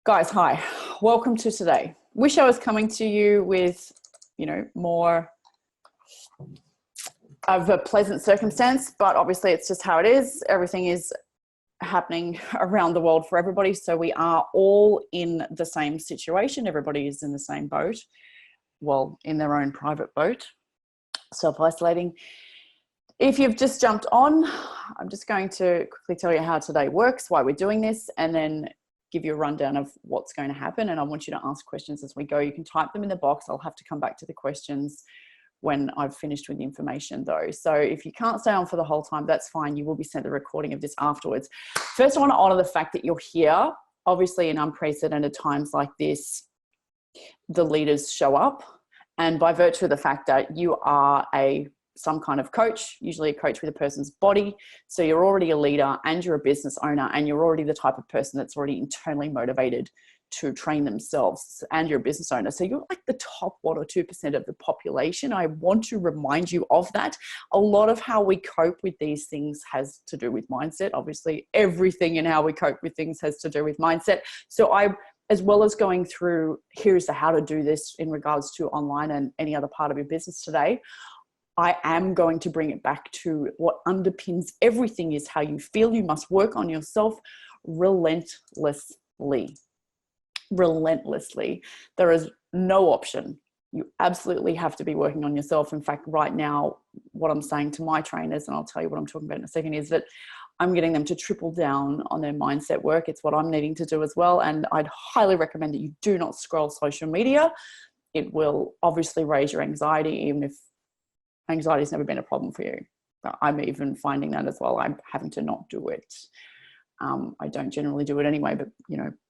Guys, hi. Welcome to today. Wish I was coming to you with, more of a pleasant circumstance, but obviously it's just how it is. Everything is happening around the world for everybody. So we are all in the same situation. Everybody is in the same boat. Well, in their own private boat, self-isolating. If you've just jumped on, I'm just going to quickly tell you how today works, why we're doing this, and then give you a rundown of what's going to happen. And I want you to ask questions as we go. You can type them in the box. I'll have to come back to the questions when I've finished with the information though. So if you can't stay on for the whole time, that's fine. You will be sent the recording of this afterwards. First, I want to honor the fact that you're here. Obviously, in unprecedented times like this, the leaders show up. And by virtue of the fact that you are some kind of coach, usually a coach with a person's body. So you're already a leader and you're a business owner and you're already the type of person that's already internally motivated to train themselves, and you're a business owner. So you're like the top 1 or 2% of the population. I want to remind you of that. A lot of how we cope with these things has to do with mindset. Obviously, everything in how we cope with things has to do with mindset. So as well as going through, here's the how to do this in regards to online and any other part of your business today, I am going to bring it back to what underpins everything is how you feel. You must work on yourself relentlessly. Relentlessly. There is no option. You absolutely have to be working on yourself. In fact, right now, what I'm saying to my trainers, and I'll tell you what I'm talking about in a second, is that I'm getting them to triple down on their mindset work. It's what I'm needing to do as well. And I'd highly recommend that you do not scroll social media. It will obviously raise your anxiety, even if anxiety's never been a problem for you. I'm even finding that as well. I'm having to not do it. I don't generally do it anyway, but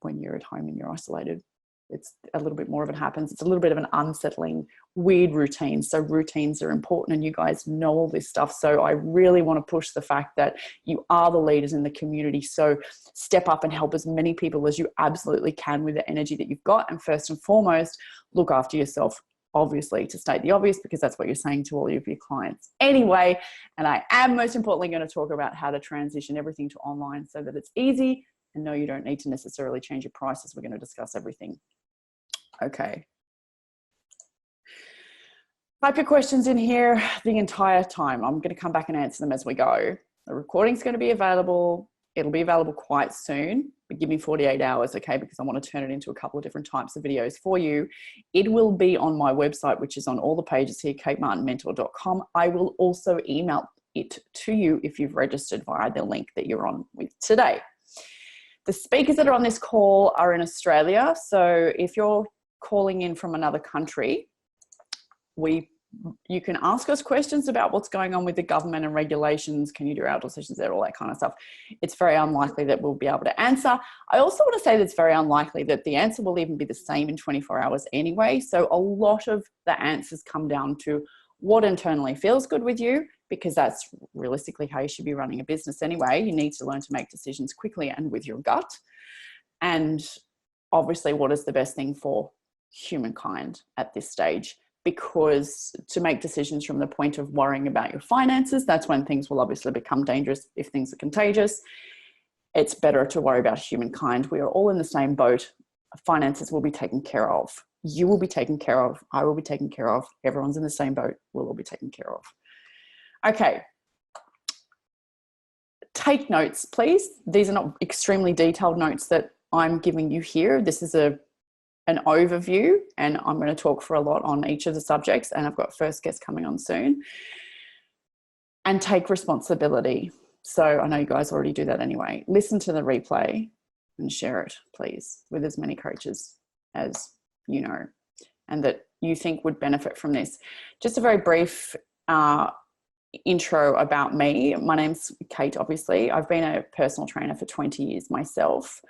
when you're at home and you're isolated, it's a little bit more of it happens. It's a little bit of an unsettling, weird routine. So routines are important, and you guys know all this stuff. So I really want to push the fact that you are the leaders in the community. So step up and help as many people as you absolutely can with the energy that you've got. And first and foremost, look after yourself. Obviously, to state the obvious, because that's what you're saying to all of your clients anyway. And I am most importantly going to talk about how to transition everything to online so that it's easy, and no, you don't need to necessarily change your prices. We're going to discuss everything. Okay. Type your questions in here the entire time. I'm going to come back and answer them as we go. The recording's going to be available. It'll be available quite soon, but give me 48 hours, okay? Because I want to turn it into a couple of different types of videos for you. It will be on my website, which is on all the pages here, katemartinmentor.com. I will also email it to you if you've registered via the link that you're on with today. The speakers that are on this call are in Australia. So if you're calling in from another country, you can ask us questions about what's going on with the government and regulations. Can you do outdoor sessions there? All that kind of stuff. It's very unlikely that we'll be able to answer. I also want to say that it's very unlikely that the answer will even be the same in 24 hours anyway. So a lot of the answers come down to what internally feels good with you, because that's realistically how you should be running a business anyway. You need to learn to make decisions quickly and with your gut. And obviously, what is the best thing for humankind at this stage? Because to make decisions from the point of worrying about your finances, that's when things will obviously become dangerous if things are contagious. It's better to worry about humankind. We are all in the same boat. Finances will be taken care of. You will be taken care of. I will be taken care of. Everyone's in the same boat. We'll all be taken care of. Okay. Take notes, please. These are not extremely detailed notes that I'm giving you here. This is an overview, and I'm going to talk for a lot on each of the subjects, and I've got first guest coming on soon. And take responsibility. So I know you guys already do that anyway. Listen to the replay and share it, please, with as many coaches as you know and that you think would benefit from this. Just a very brief intro about me. My name's Kate, obviously. I've been a personal trainer for 20 years myself.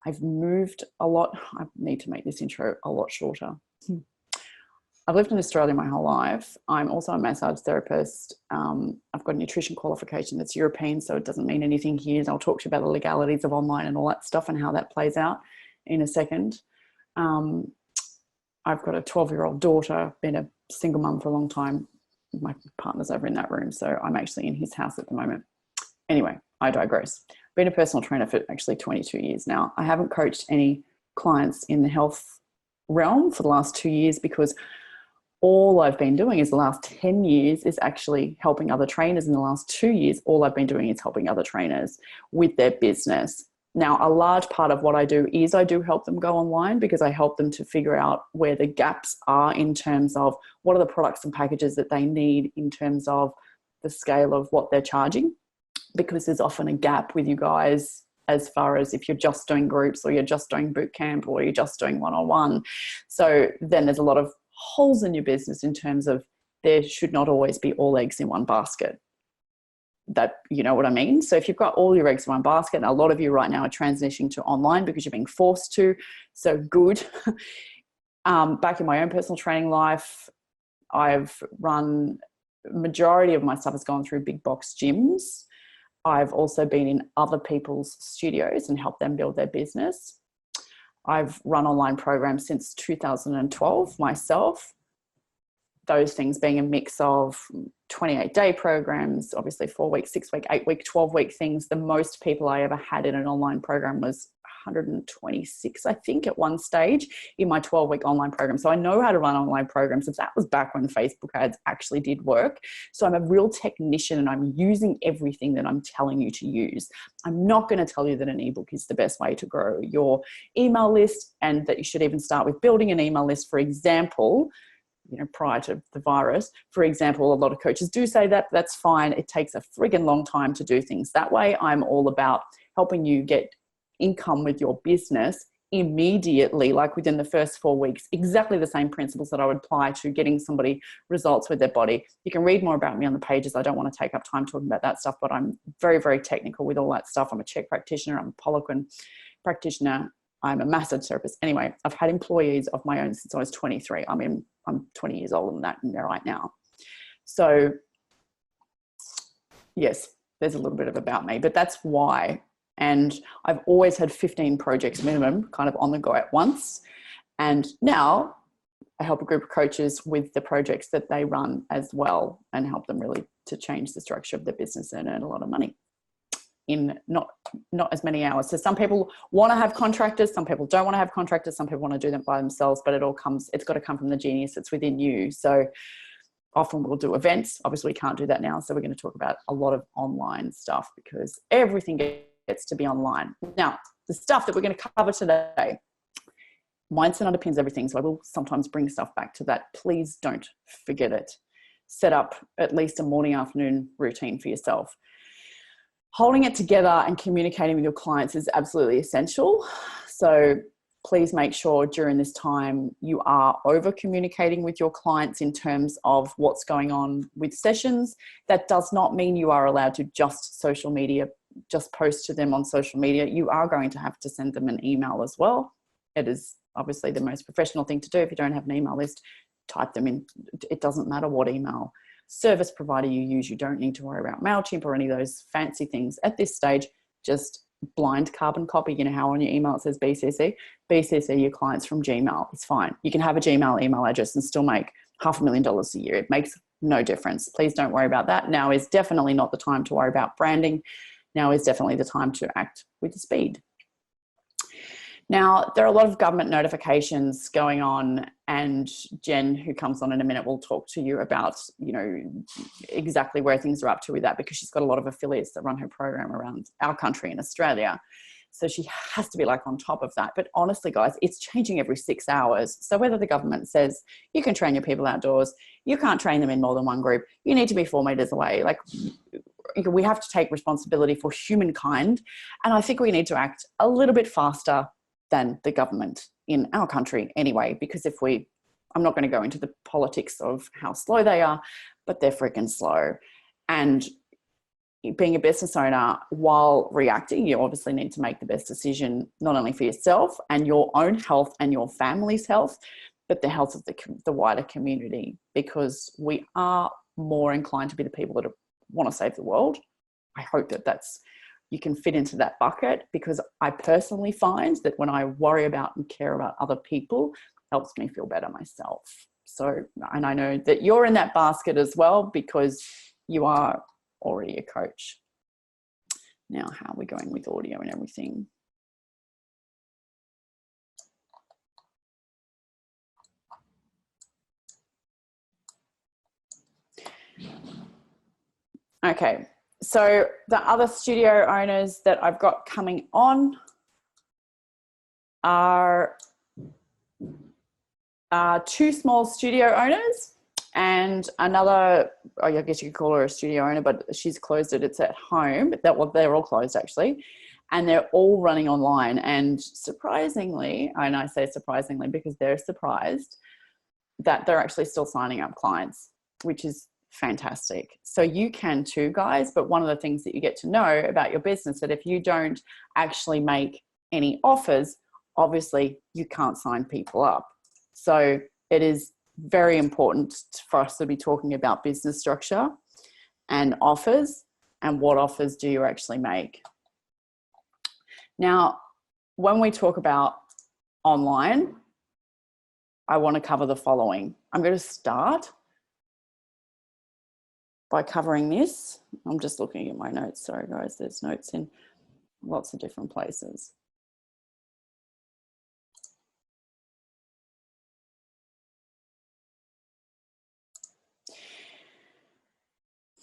I've moved a lot. I need to make this intro a lot shorter. I've lived in Australia my whole life. I'm also a massage therapist. I've got a nutrition qualification that's European, so it doesn't mean anything here. I'll talk to you about the legalities of online and all that stuff and how that plays out in a second. I've got a 12-year-old daughter, been a single mum for a long time. My partner's over in that room, so I'm actually in his house at the moment. Anyway, I digress. Been a personal trainer for actually 22 years now. I haven't coached any clients in the health realm for the last 2 years, because all I've been doing is the last 10 years is actually helping other trainers. In the last 2 years, all I've been doing is helping other trainers with their business. Now, a large part of what I do is I do help them go online, because I help them to figure out where the gaps are in terms of what are the products and packages that they need in terms of the scale of what they're charging, because there's often a gap with you guys as far as if you're just doing groups or you're just doing boot camp or you're just doing one-on-one. So then there's a lot of holes in your business in terms of there should not always be all eggs in one basket. That, you know what I mean? So if you've got all your eggs in one basket, and a lot of you right now are transitioning to online because you're being forced to, so good. Back in my own personal training life, I've run, majority of my stuff has gone through big box gyms. I've also been in other people's studios and helped them build their business. I've run online programs since 2012 myself. Those things being a mix of 28-day programs, obviously 4-week, 6-week, 8-week, 12-week things. The most people I ever had in an online program was 126, I think, at one stage in my 12-week online program. So I know how to run online programs. That was back when Facebook ads actually did work. So I'm a real technician, and I'm using everything that I'm telling you to use. I'm not going to tell you that an ebook is the best way to grow your email list, and that you should even start with building an email list, for example. You know, prior to the virus, for example, a lot of coaches do say that. That's fine. It takes a friggin' long time to do things that way. I'm all about helping you get income with your business immediately, like within the first 4 weeks. Exactly the same principles that I would apply to getting somebody results with their body. You can read more about me on the pages. I don't want to take up time talking about that stuff, but I'm very, very technical with all that stuff. I'm a CHEK practitioner. I'm a Poliquin practitioner. I'm a massage therapist. Anyway, I've had employees of my own since I was 23. I'm 20 years older than that right now. So yes, there's a little bit of about me, but that's why. And I've always had 15 projects minimum kind of on the go at once. And now I help a group of coaches with the projects that they run as well, and help them really to change the structure of their business and earn a lot of money in not as many hours. So some people want to have contractors, some people don't want to have contractors, some people want to do them by themselves, but it's got to come from the genius that's within you. So often we'll do events. Obviously we can't do that now. So we're going to talk about a lot of online stuff, because everything gets to be online. Now, the stuff that we're going to cover today, mindset underpins everything. So I will sometimes bring stuff back to that. Please don't forget it. Set up at least a morning, afternoon routine for yourself. Holding it together and communicating with your clients is absolutely essential. So please make sure during this time you are over communicating with your clients in terms of what's going on with sessions. That does not mean you are allowed to just post to them on social media. You are going to have to send them an email as well. It is obviously the most professional thing to do. If you don't have an email list, type them in. It doesn't matter what email service provider you use. You don't need to worry about MailChimp or any of those fancy things at this stage. Just blind carbon copy. You know how on your email it says BCC your clients from Gmail. It's fine. You can have a Gmail email address and still make $500,000 a year. It makes no difference. Please don't worry about that. Now is definitely not the time to worry about branding. Now is definitely the time to act with speed. Now, there are a lot of government notifications going on, and Jen, who comes on in a minute, will talk to you about, you know, exactly where things are up to with that, because she's got a lot of affiliates that run her program around our country in Australia. So she has to be like on top of that. But honestly, guys, it's changing every 6 hours. So whether the government says you can train your people outdoors, you can't train them in more than one group, you need to be 4 meters away. Like, we have to take responsibility for humankind. And I think we need to act a little bit faster than the government in our country anyway, because I'm not going to go into the politics of how slow they are, but they're freaking slow. And being a business owner, while reacting, you obviously need to make the best decision, not only for yourself and your own health and your family's health, but the health of the wider community, because we are more inclined to be the people that want to save the world. I hope that you can fit into that bucket, because I personally find that when I worry about and care about other people, it helps me feel better myself. So, and I know that you're in that basket as well, because you are already a coach. Now, how are we going with audio and everything? Okay, so the other studio owners that I've got coming on are two small studio owners and another, I guess you could call her a studio owner, but she's closed it. It's at home. They're all closed actually. And they're all running online. And surprisingly, and I say surprisingly because they're surprised that they're actually still signing up clients, which is fantastic. So you can too, guys. But one of the things that you get to know about your business, that if you don't actually make any offers, obviously you can't sign people up. So it is very important for us to be talking about business structure and offers, and what offers do you actually make. Now, when we talk about online, I want to cover the following. I'm going to start by covering this. I'm just looking at my notes. Sorry, guys, there's notes in lots of different places.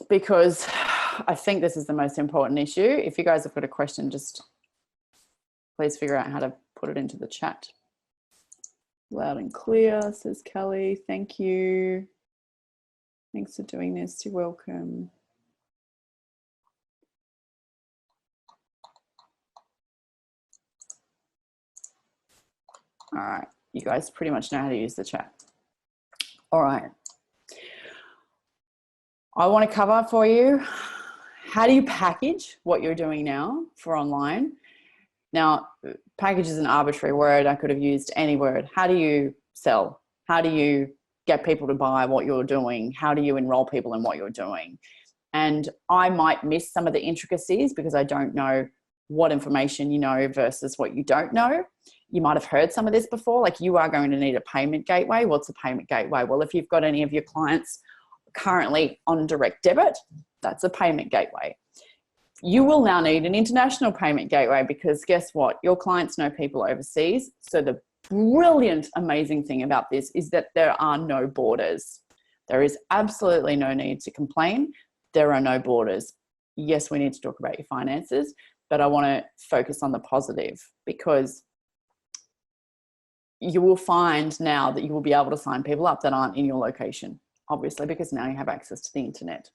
Because I think this is the most important issue. If you guys have got a question, just please figure out how to put it into the chat. Loud and clear, says Kelly. Thank you. Thanks for doing this. You're welcome. All right, you guys pretty much know how to use the chat. All right. I want to cover for you, how do you package what you're doing now for online? Now, package is an arbitrary word. I could have used any word. How do you sell? How do you get people to buy what you're doing? How do you enroll people in what you're doing? And I might miss some of the intricacies because I don't know what information you know versus what you don't know. You might have heard some of this before, like you are going to need a payment gateway. What's a payment gateway? Well, if you've got any of your clients currently on direct debit, that's a payment gateway. You will now need an international payment gateway because guess what? Your clients know people overseas. So the brilliant, amazing thing about this is that there are no borders. There is absolutely no need to complain. There are no borders. Yes, we need to talk about your finances, but I want to focus on the positive because you will find now that you will be able to sign people up that aren't in your location, obviously, because now you have access to the internet.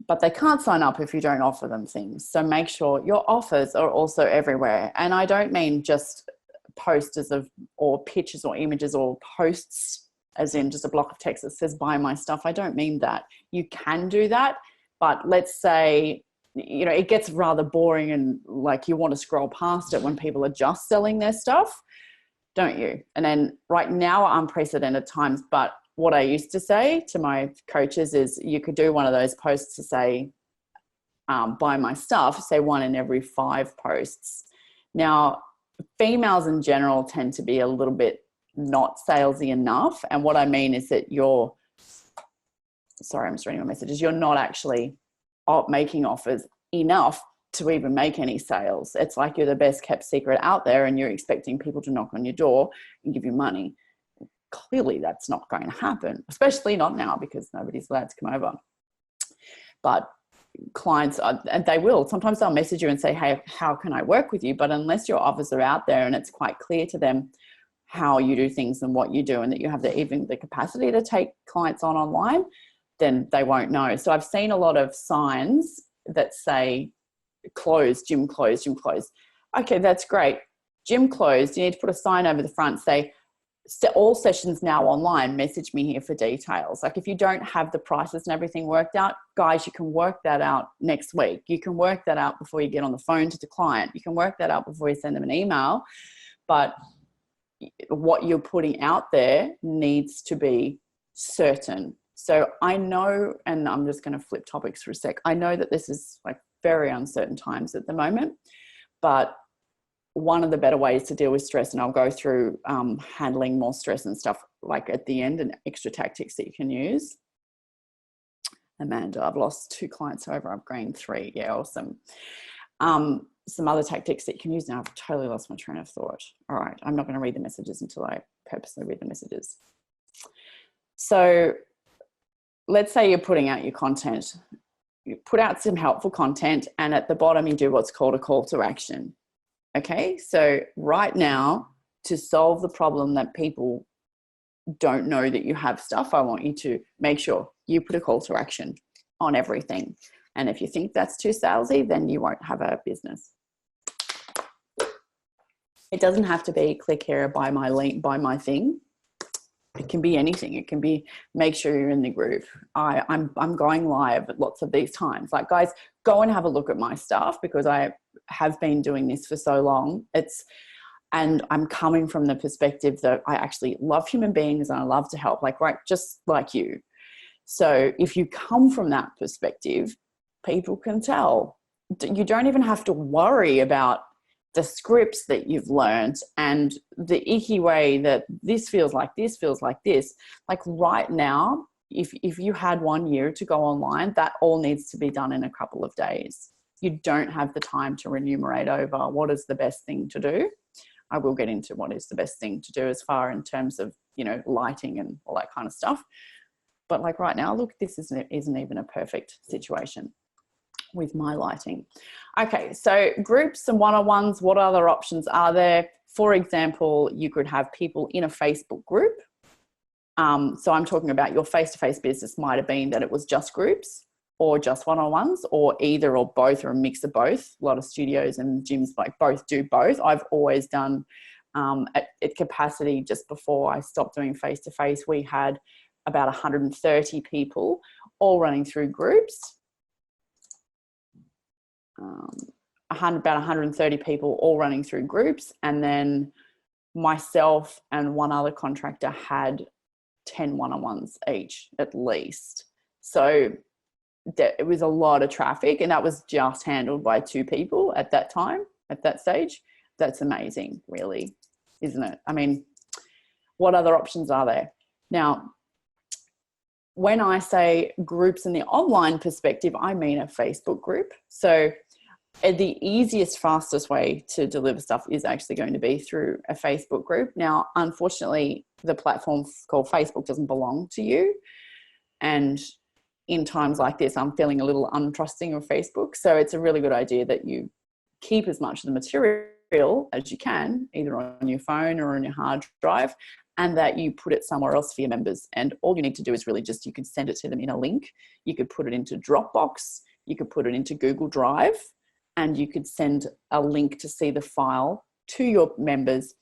But they can't sign up if you don't offer them things. So make sure your offers are also everywhere. And I don't mean just posters or pictures or images or posts, as in just a block of text that says buy my stuff. I don't mean that. You can do that, but let's say, you know, it gets rather boring and like you want to scroll past it when people are just selling their stuff, don't you? And then right now, unprecedented times, but what I used to say to my coaches is you could do one of those posts to say, buy my stuff, say 1 in every 5 posts. Now, females in general tend to be a little bit not salesy enough. And what I mean is that sorry, I'm just reading my messages. You're not actually making offers enough to even make any sales. It's like you're the best kept secret out there and you're expecting people to knock on your door and give you money. Clearly that's not going to happen, especially not now because nobody's allowed to come over. But clients, and they will, sometimes they'll message you and say, hey, how can I work with you? But unless your offers are out there and it's quite clear to them how you do things and what you do and that you have even the capacity to take clients on online, then they won't know. So I've seen a lot of signs that say closed, gym closed, gym closed. Okay, that's great. Gym closed. You need to put a sign over the front, say, all sessions now online, message me here for details. Like if you don't have the prices and everything worked out, guys, you can work that out next week. You can work that out before you get on the phone to the client. You can work that out before you send them an email. But what you're putting out there needs to be certain. So I know, and I'm just going to flip topics for a sec. I know that this is like very uncertain times at the moment, but one of the better ways to deal with stress, and I'll go through handling more stress and stuff like at the end and extra tactics that you can use. Amanda, I've lost 2 clients, however, I've gained 3. Yeah, awesome. Some other tactics that you can use now. I've totally lost my train of thought. All right, I'm not going to read the messages until I purposely read the messages. So let's say you're putting out your content. You put out some helpful content, and at the bottom you do what's called a call to action. Okay, so right now, to solve the problem that people don't know that you have stuff, I want you to make sure you put a call to action on everything. And if you think that's too salesy, then you won't have a business. It doesn't have to be click here, buy my link, buy my thing. It can be anything. It can be make sure you're in the group. I'm going live at lots of these times. Like, guys, go and have a look at my stuff, because I have been doing this for so long. And I'm coming from the perspective that I actually love human beings and I love to help, like, right, just like you. So if you come from that perspective, people can tell. You don't even have to worry about the scripts that you've learned and the icky way that this feels like this feels like this. Like right now, if you had 1 year to go online, that all needs to be done in a couple of days. You don't have the time to enumerate over what is the best thing to do. I will get into what is the best thing to do as far in terms of, lighting and all that kind of stuff. But like right now, look, this isn't even a perfect situation with my lighting. Okay, so groups and one-on-ones, what other options are there? For example, you could have people in a Facebook group. So I'm talking about your face-to-face business might have been that it was just groups or just one-on-ones, or either or both, or a mix of both. A lot of studios and gyms like both do both. I've always done at capacity. Just before I stopped doing face-to-face, we had about 130 people all running through groups. About 130 people all running through groups, and then myself and one other contractor had 10 one-on-ones each at least. So it was a lot of traffic, and that was just handled by 2 people at that time, at that stage. That's amazing, really, isn't it? I mean, what other options are there? Now, when I say groups in the online perspective, I mean a Facebook group. So the easiest, fastest way to deliver stuff is actually going to be through a Facebook group. Now, unfortunately, the platform called Facebook doesn't belong to you. And in times like this, I'm feeling a little untrusting of Facebook. So it's a really good idea that you keep as much of the material as you can, either on your phone or on your hard drive, and that you put it somewhere else for your members. And all you need to do is really just, you could send it to them in a link. You could put it into Dropbox. You could put it into Google Drive, and you could send a link to see the file to your members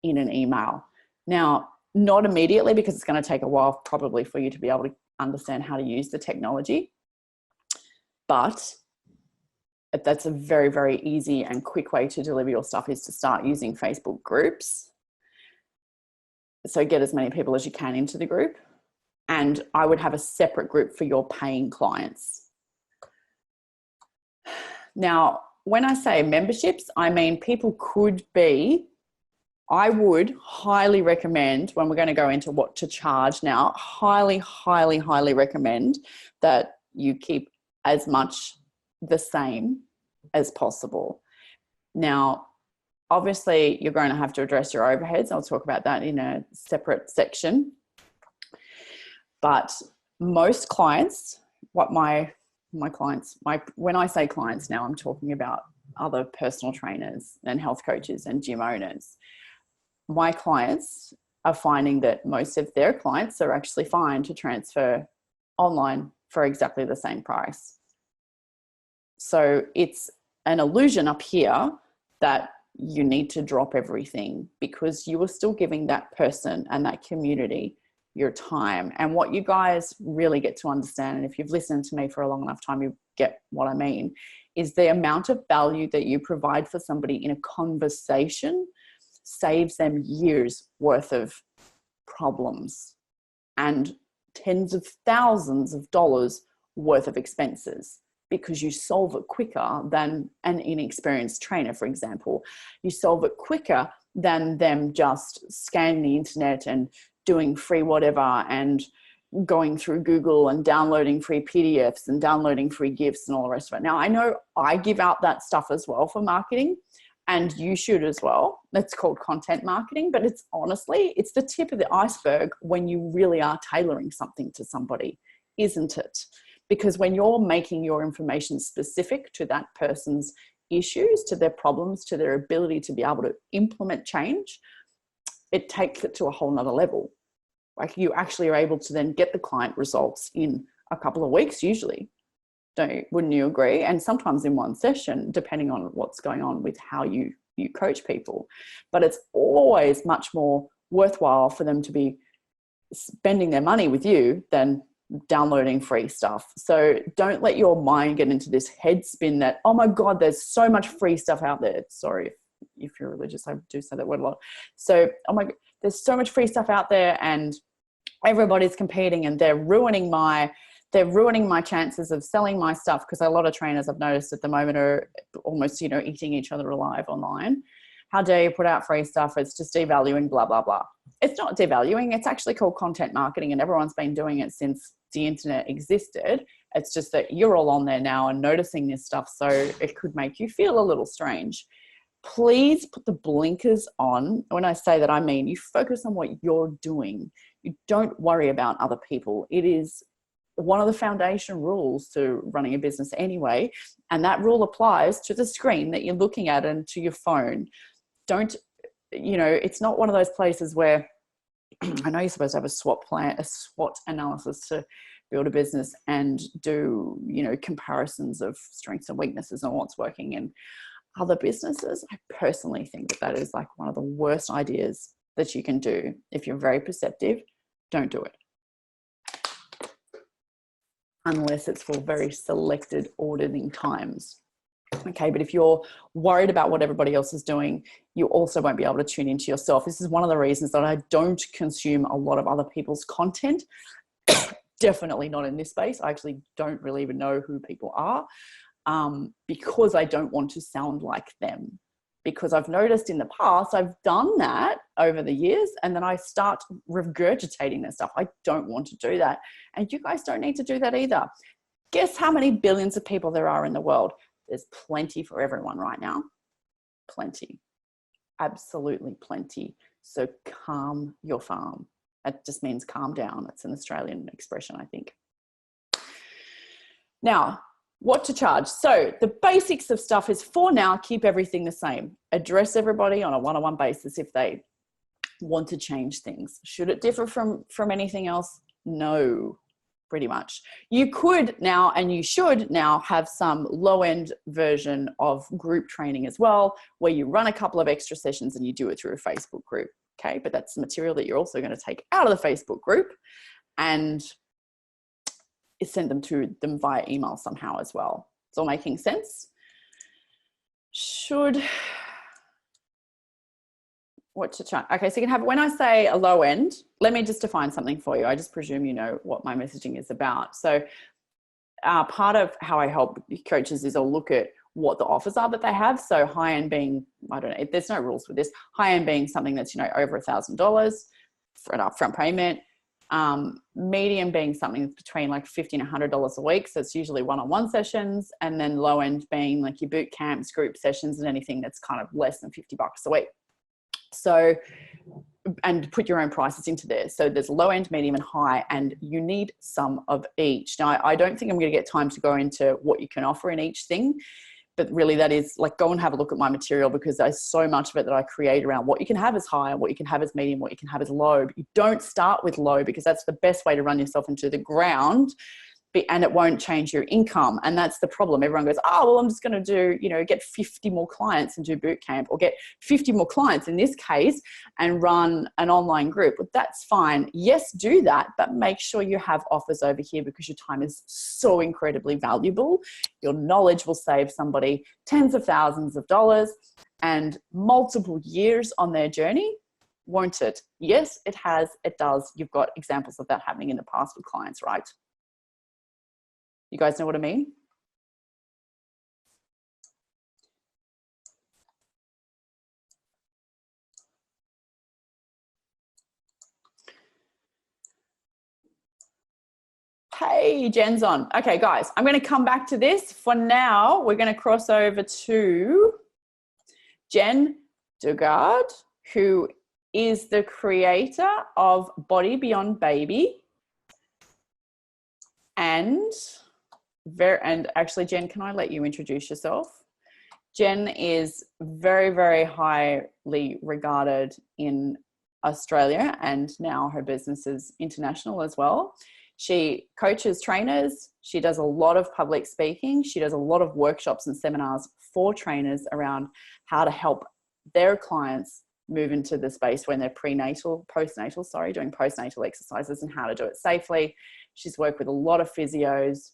in an email. Now, not immediately, because it's going to take a while probably for you to be able to understand how to use the technology. But that's a very, very easy and quick way to deliver your stuff, is to start using Facebook groups. So get as many people as you can into the group. And I would have a separate group for your paying clients. Now, when I say memberships, I mean people could be, I would highly recommend, when we're going to go into what to charge now, highly, highly, highly recommend that you keep as much the same as possible. Now, obviously, you're going to have to address your overheads. I'll talk about that in a separate section. But most clients, when I say clients now, I'm talking about other personal trainers and health coaches and gym owners. My clients are finding that most of their clients are actually fine to transfer online for exactly the same price. So it's an illusion up here that you need to drop everything, because you are still giving that person and that community your time. And what you guys really get to understand, and if you've listened to me for a long enough time, you get what I mean, is the amount of value that you provide for somebody in a conversation saves them years worth of problems and tens of thousands of dollars worth of expenses, because you solve it quicker than an inexperienced trainer, for example. You solve it quicker than them just scanning the internet and doing free whatever and going through Google and downloading free PDFs and downloading free GIFs and all the rest of it. Now, I know I give out that stuff as well for marketing, and you should as well. That's called content marketing, but it's honestly, it's the tip of the iceberg when you really are tailoring something to somebody. isn't it? Because when you're making your information specific to that person's issues, to their problems, to their ability to be able to implement change, it takes it to a whole nother level. Like, you actually are able to then get the client results in a couple of weeks usually. Wouldn't you agree? And sometimes in one session, depending on what's going on with how you coach people. But it's always much more worthwhile for them to be spending their money with you than downloading free stuff. So don't let your mind get into this head spin that, oh my God, there's so much free stuff out there. Sorry if you're religious, I do say that word a lot. So, oh my God, there's so much free stuff out there and everybody's competing and they're ruining my chances of selling my stuff, because a lot of trainers I've noticed at the moment are almost, eating each other alive online. How dare you put out free stuff? It's just devaluing, blah, blah, blah. It's not devaluing. It's actually called content marketing, and everyone's been doing it since the internet existed. It's just that you're all on there now and noticing this stuff, so it could make you feel a little strange. Please put the blinkers on. When I say that, I mean you focus on what you're doing. You don't worry about other people. It is one of the foundation rules to running a business anyway. And that rule applies to the screen that you're looking at and to your phone. Don't, it's not one of those places where I know you're supposed to have a SWOT analysis to build a business and do, comparisons of strengths and weaknesses and what's working in other businesses. I personally think that is like one of the worst ideas that you can do. If you're very perceptive, don't do it. Unless it's for very selected auditing times. Okay, but if you're worried about what everybody else is doing, you also won't be able to tune into yourself. This is one of the reasons that I don't consume a lot of other people's content. Definitely not in this space. I actually don't really even know who people are, because I don't want to sound like them. Because I've noticed in the past, I've done that over the years, and then I start regurgitating their stuff. I don't want to do that. And you guys don't need to do that either. Guess how many billions of people there are in the world? There's plenty for everyone right now. Plenty. Absolutely plenty. So calm your farm. That just means calm down. It's an Australian expression, I think. Now, what to charge? So the basics of stuff is, for now, keep everything the same. Address everybody on a one-on-one basis if they want to change things. Should it differ from anything else? No, pretty much. You could now, and you should now, have some low-end version of group training as well, where you run a couple of extra sessions and you do it through a Facebook group. Okay, but that's material that you're also going to take out of the Facebook group and send them to them via email somehow as well. It's all making sense. What to charge? Okay, so you can have, when I say a low end, let me just define something for you. I just presume you know what my messaging is about. So part of how I help coaches is I'll look at what the offers are that they have. So high end being, I don't know, there's no rules with this. High end being something that's, over $1,000 for an upfront payment. Medium being something that's between like $50 and $100 a week. So it's usually one-on-one sessions. And then low end being like your boot camps, group sessions, and anything that's kind of less than $50 a week. So, and put your own prices into there. So there's low end, medium and high, and you need some of each. Now, I don't think I'm going to get time to go into what you can offer in each thing, but really that is like, go and have a look at my material, because there's so much of it that I create around what you can have as high, what you can have as medium, what you can have as low. But you don't start with low, because that's the best way to run yourself into the ground, and it won't change your income. And that's the problem. Everyone goes, oh, well, I'm just going to do, get 50 more clients and do boot camp, or get 50 more clients in this case and run an online group. But that's fine. Yes, do that, but make sure you have offers over here, because your time is so incredibly valuable. Your knowledge will save somebody tens of thousands of dollars and multiple years on their journey, won't it? Yes, it has. It does. You've got examples of that happening in the past with clients, right? You guys know what I mean? Hey, Jen's on. Okay, guys, I'm going to come back to this. For now, we're going to cross over to Jen Dugard, who is the creator of Body Beyond Baby. And actually, Jen, can I let you introduce yourself? Jen is very, very highly regarded in Australia, and now her business is international as well. She coaches trainers. She does a lot of public speaking. She does a lot of workshops and seminars for trainers around how to help their clients move into the space when they're doing postnatal exercises and how to do it safely. She's worked with a lot of physios.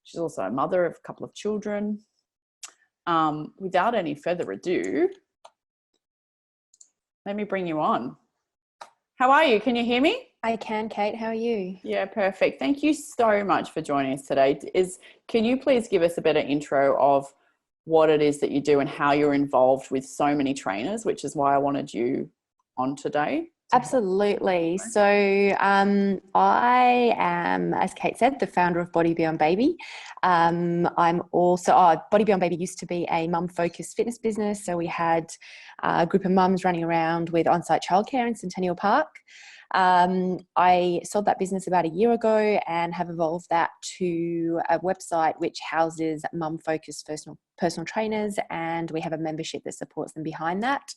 She's also a mother of a couple of children. Without any further ado, let me bring you on. How are you? Can you hear me? I can, Kate. How are you? Yeah, perfect. Thank you so much for joining us today. Can you please give us a better intro of what it is that you do and how you're involved with so many trainers, which is why I wanted you on today? Absolutely. So I am, as Kate said, the founder of Body Beyond Baby. I'm also, Body Beyond Baby used to be a mum-focused fitness business. So we had a group of mums running around with on-site childcare in Centennial Park. I sold that business about a year ago and have evolved that to a website which houses mum-focused personal trainers, and we have a membership that supports them behind that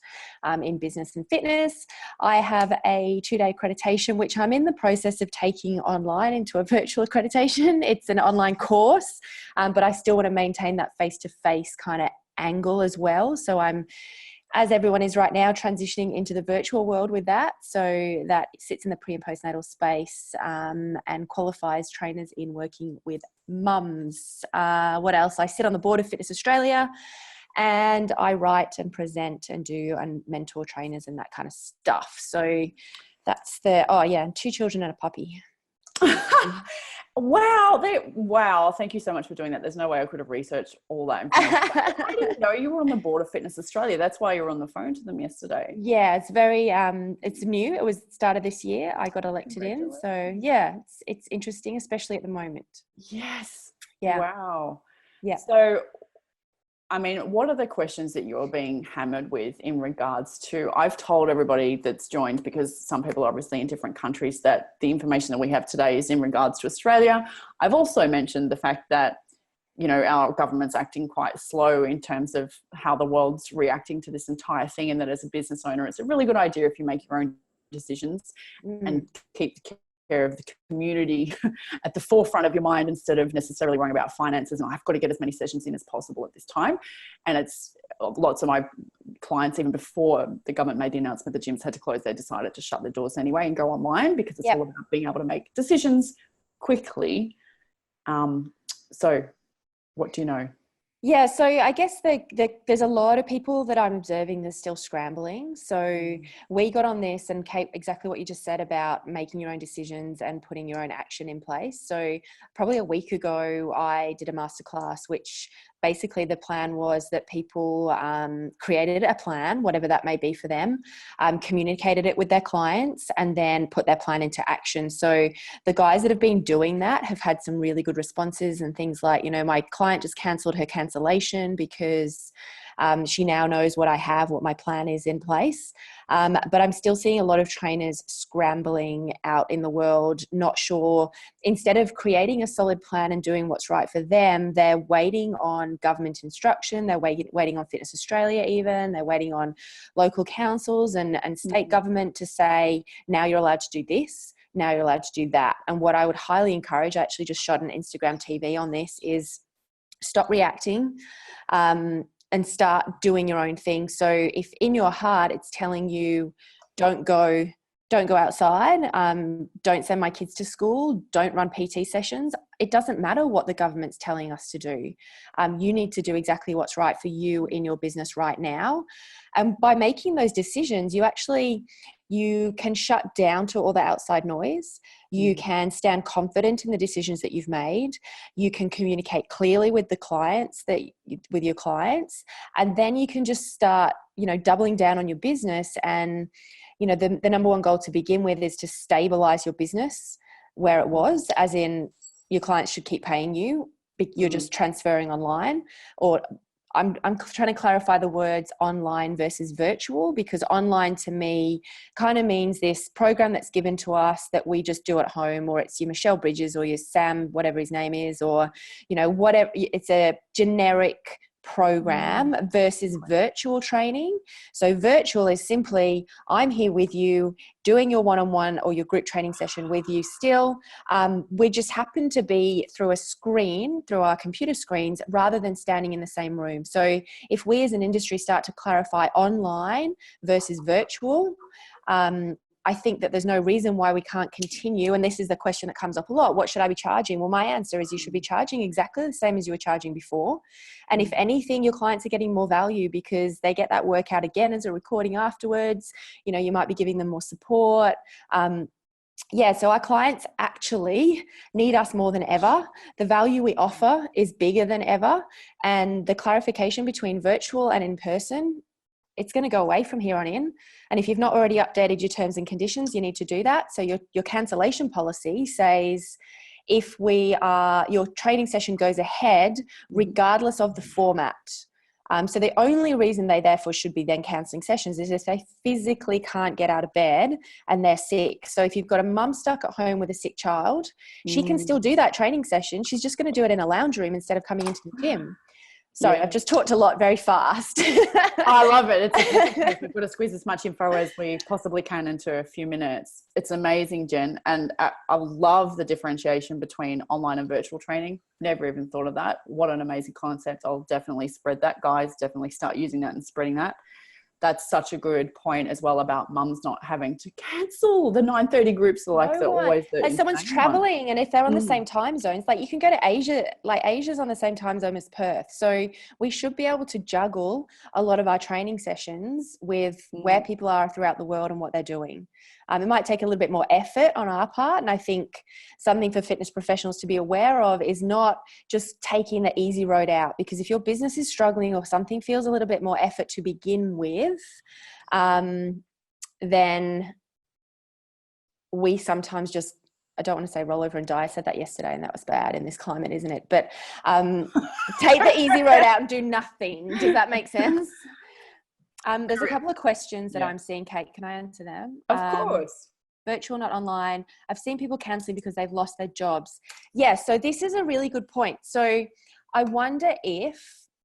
in business and fitness. I have a 2-day accreditation, which I'm in the process of taking online into a virtual accreditation. It's an online course, but I still want to maintain that face-to-face kind of angle as well. So I'm, as everyone is right now, transitioning into the virtual world with that. So that sits in the pre and postnatal space and qualifies trainers in working with mums. What else? I sit on the board of Fitness Australia, and I write and present and do and mentor trainers and that kind of stuff. So that's and 2 children and a puppy. Wow. Thank you so much for doing that. There's no way I could have researched all that information. I didn't know you were on the board of Fitness Australia. That's why you were on the phone to them yesterday. Yeah, it's very, it's new. It was started this year. I got elected in. So yeah, it's interesting, especially at the moment. Yes. Yeah. Wow. Yeah. So, I mean, what are the questions that you're being hammered with in regards to, I've told everybody that's joined, because some people are obviously in different countries, that the information that we have today is in regards to Australia. I've also mentioned the fact that, you know, our government's acting quite slow in terms of how the world's reacting to this entire thing, and that as a business owner, it's a really good idea if you make your own decisions and keep the care of the community at the forefront of your mind, instead of necessarily worrying about finances and I've got to get as many sessions in as possible at this time. And it's lots of my clients, even before the government made the announcement the gyms had to close, they decided to shut their doors anyway and go online, because it's all about being able to make decisions quickly. So what do you know? Yeah, so I guess there's a lot of people that I'm observing that's still scrambling. So we got on this, and Kate, exactly what you just said about making your own decisions and putting your own action in place. So probably a week ago, I did a masterclass, which basically the plan was that people created a plan, whatever that may be for them, communicated it with their clients, and then put their plan into action. So the guys that have been doing that have had some really good responses, and things like, you know, my client just cancelled her cancellation because she now knows what my plan is in place. But I'm still seeing a lot of trainers scrambling out in the world, not sure. Instead of creating a solid plan and doing what's right for them, they're waiting on government instruction. They're waiting on Fitness Australia even. They're waiting on local councils and state government to say, now you're allowed to do this. Now you're allowed to do that. And what I would highly encourage, I actually just shot an Instagram TV on this, is stop reacting. And start doing your own thing. So if in your heart it's telling you, don't go outside, don't send my kids to school, don't run PT sessions, it doesn't matter what the government's telling us to do. You need to do exactly what's right for you in your business right now. And by making those decisions, you can shut down to all the outside noise. You can stand confident in the decisions that you've made. You can communicate clearly with with your clients, and then you can just start, you know, doubling down on your business. And, you know, the number one goal to begin with is to stabilize your business where it was, as in your clients should keep paying you. You're just transferring online, or I'm trying to clarify the words online versus virtual, because online to me kind of means this program that's given to us that we just do at home, or it's your Michelle Bridges or your Sam, whatever his name is, or, you know, whatever. It's a generic program versus virtual training. So virtual is simply, I'm here with you doing your one-on-one or your group training session with you still. We just happen to be through a screen, through our computer screens, rather than standing in the same room. So if we as an industry start to clarify online versus virtual, I think that there's no reason why we can't continue. And this is the question that comes up a lot. What should I be charging? Well, my answer is you should be charging exactly the same as you were charging before. And if anything, your clients are getting more value because they get that workout again as a recording afterwards. You know, you might be giving them more support. So our clients actually need us more than ever. The value we offer is bigger than ever. And the clarification between virtual and in person, it's going to go away from here on in. And if you've not already updated your terms and conditions, you need to do that. So your cancellation policy says if your training session goes ahead, regardless of the format. So the only reason they therefore should be then cancelling sessions is if they physically can't get out of bed and they're sick. So if you've got a mum stuck at home with a sick child, she can still do that training session. She's just going to do it in a lounge room instead of coming into the gym. Sorry, I've just talked a lot very fast. I love it. We've got to squeeze as much info as we possibly can into a few minutes. It's amazing, Jen. And I love the differentiation between online and virtual training. Never even thought of that. What an amazing concept. I'll definitely spread that, guys. Definitely start using that and spreading that. That's such a good point as well about mums not having to cancel the 9:30 groups. Like they're always the like someone's traveling, and if they're on the same time zones, like you can go to Asia, like Asia's on the same time zone as Perth. So we should be able to juggle a lot of our training sessions with where people are throughout the world and what they're doing. It might take a little bit more effort on our part. And I think something for fitness professionals to be aware of is not just taking the easy road out, because if your business is struggling or something feels a little bit more effort to begin with, then we sometimes just, I don't want to say roll over and die. I said that yesterday and that was bad in this climate, isn't it? But take the easy road out and do nothing. Does that make sense? There's a couple of questions that I'm seeing. Kate, can I answer them? Of course. Virtual, not online. I've seen people cancelling because they've lost their jobs. Yeah, so this is a really good point. So I wonder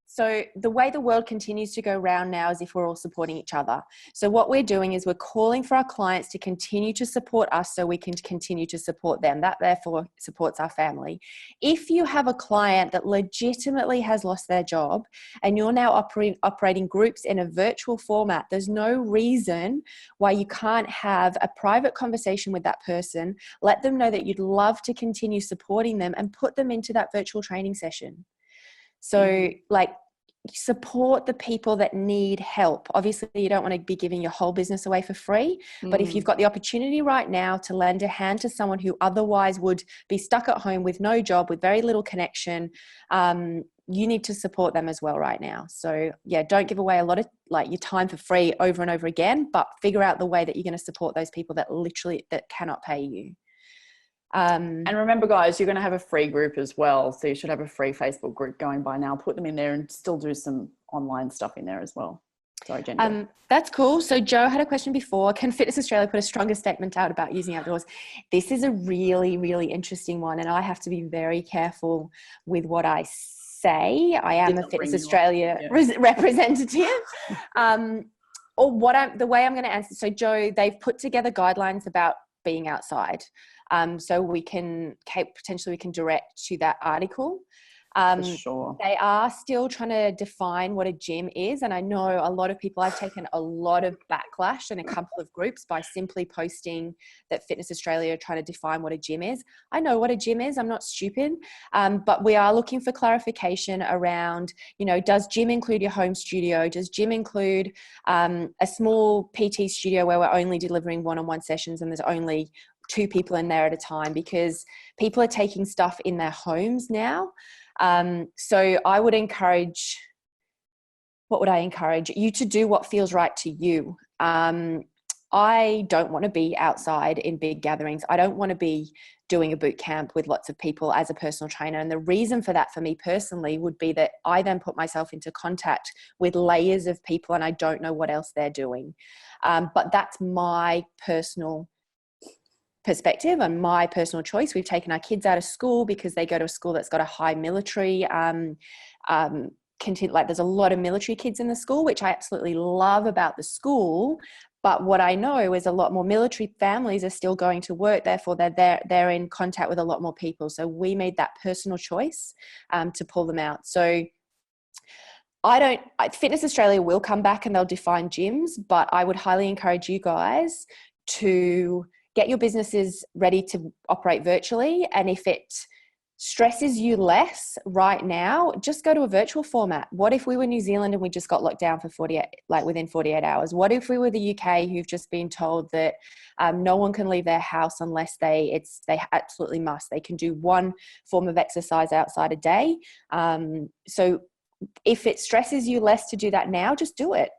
so the way the world continues to go round now is if we're all supporting each other. So what we're doing is we're calling for our clients to continue to support us so we can continue to support them. That therefore supports our family. If you have a client that legitimately has lost their job and you're now operating groups in a virtual format, there's no reason why you can't have a private conversation with that person, let them know that you'd love to continue supporting them and put them into that virtual training session. So support the people that need help. Obviously, you don't want to be giving your whole business away for free, but if you've got the opportunity right now to lend a hand to someone who otherwise would be stuck at home with no job, with very little connection, you need to support them as well right now. So yeah, don't give away a lot of your time for free over and over again, but figure out the way that you're going to support those people that cannot pay you. And remember, guys, you're going to have a free group as well. So you should have a free Facebook group going by now. Put them in there and still do some online stuff in there as well. Sorry, Jen. That's cool. So Joe had a question before. Can Fitness Australia put a stronger statement out about using outdoors? This is a really, really interesting one. And I have to be very careful with what I say. I am a Fitness Australia representative. The way I'm going to answer. So Joe, they've put together guidelines about being outside. So we can direct to that article. For sure. They are still trying to define what a gym is. And I know a lot of people, I've taken a lot of backlash in a couple of groups by simply posting that Fitness Australia are trying to define what a gym is. I know what a gym is. I'm not stupid. But we are looking for clarification around, does gym include your home studio? Does gym include a small PT studio where we're only delivering one-on-one sessions and there's only 2 people in there at a time? Because people are taking stuff in their homes now. So I would encourage, what would I encourage? You to do what feels right to you. I don't want to be outside in big gatherings. I don't want to be doing a boot camp with lots of people as a personal trainer. And the reason for that for me personally would be that I then put myself into contact with layers of people and I don't know what else they're doing. But that's my personal perspective and my personal choice. We've taken our kids out of school because they go to a school that's got a high military like there's a lot of military kids in the school, which I absolutely love about the school. But what I know is a lot more military families are still going to work. Therefore, they're in contact with a lot more people. So we made that personal choice to pull them out. So Fitness Australia will come back and they'll define gyms, but I would highly encourage you guys to get your businesses ready to operate virtually. And if it stresses you less right now, just go to a virtual format. What if we were New Zealand and we just got locked down for within 48 hours? What if we were the UK who've just been told that no one can leave their house unless they absolutely must. They can do one form of exercise outside a day. So if it stresses you less to do that now, just do it.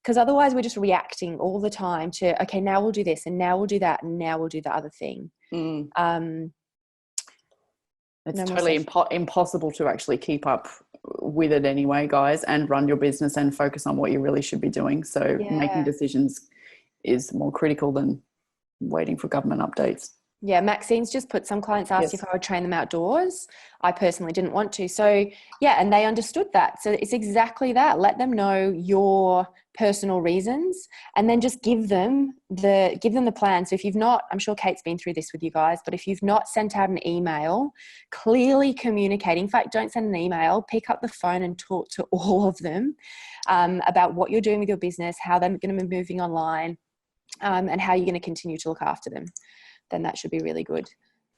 Because otherwise we're just reacting all the time to, okay, now we'll do this and now we'll do that and now we'll do the other thing. It's totally impossible to actually keep up with it anyway, guys, and run your business and focus on what you really should be doing. So making decisions is more critical than waiting for government updates. Yeah, Maxine's just put, some clients asked if I would train them outdoors. I personally didn't want to. So yeah, and they understood that. So it's exactly that. Let them know your personal reasons and then just give them the plan. So if you've not, I'm sure Kate's been through this with you guys, but if you've not sent out an email, clearly communicating, in fact, don't send an email, pick up the phone and talk to all of them about what you're doing with your business, how they're going to be moving online, and how you're going to continue to look after them. Then that should be really good.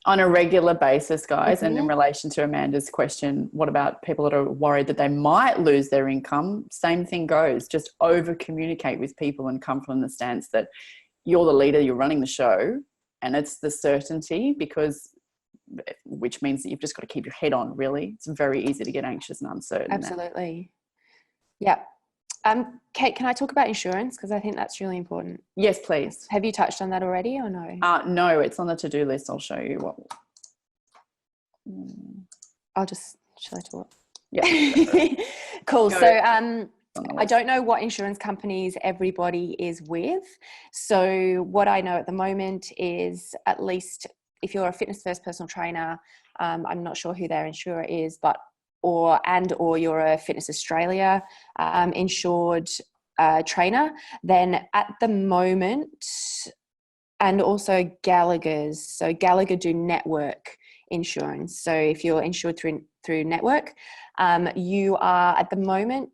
On a regular basis, guys, and in relation to Amanda's question, what about people that are worried that they might lose their income? Same thing goes. Just over communicate with people and come from the stance that you're the leader, you're running the show, and it's the certainty, which means that you've just got to keep your head on, really. It's very easy to get anxious and uncertain. Absolutely. Yeah. Kate, can I talk about insurance? Because I think that's really important. Yes, please. Have you touched on that already or no? No, it's on the to-do list. I'll show you what. Shall I talk? Yeah. Cool. So I don't know what insurance companies everybody is with. So what I know at the moment is, at least if you're a Fitness First personal trainer, I'm not sure who their insurer is, but or you're a Fitness Australia insured trainer, then at the moment, and also Gallagher's. So Gallagher do network insurance. So if you're insured through network, you are at the moment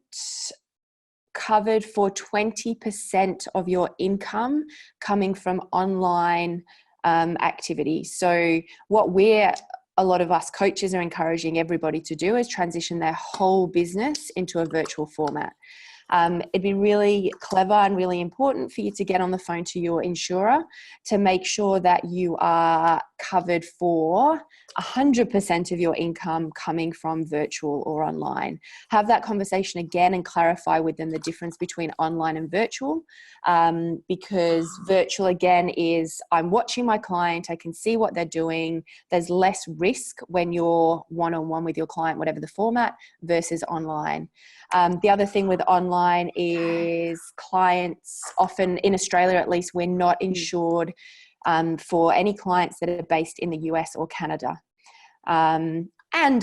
covered for 20% of your income coming from online activity. So what a lot of us coaches are encouraging everybody to do is transition their whole business into a virtual format. It'd be really clever and really important for you to get on the phone to your insurer to make sure that you are covered for 100% of your income coming from virtual or online. Have that conversation again and clarify with them the difference between online and virtual, because virtual again is, I'm watching my client, I can see what they're doing. There's less risk when you're one-on-one with your client, whatever the format, versus online. The other thing with online is clients often, in Australia at least, we're not insured for any clients that are based in the US or Canada. And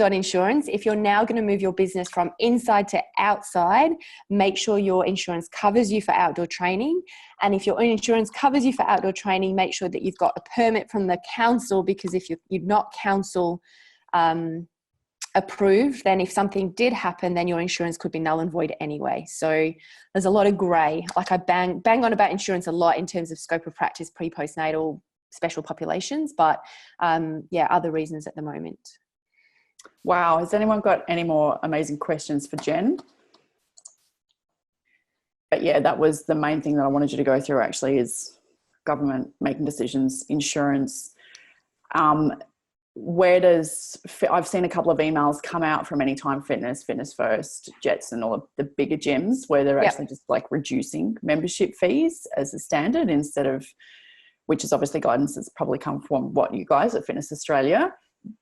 on insurance, if you're now going to move your business from inside to outside, make sure your insurance covers you for outdoor training. And if your insurance covers you for outdoor training, make sure that you've got a permit from the council, because if you're not council approved, then if something did happen, then your insurance could be null and void anyway. So there's a lot of grey. Like I bang on about insurance a lot in terms of scope of practice, pre-postnatal, special populations, but other reasons at the moment. Wow. Has anyone got any more amazing questions for Jen? But yeah, that was the main thing that I wanted you to go through, actually, is government making decisions, insurance. I've seen a couple of emails come out from Anytime Fitness, Fitness First, Jets, and all of the bigger gyms where they're actually just like reducing membership fees as a standard instead of, which is obviously guidance that's probably come from what you guys at Fitness Australia.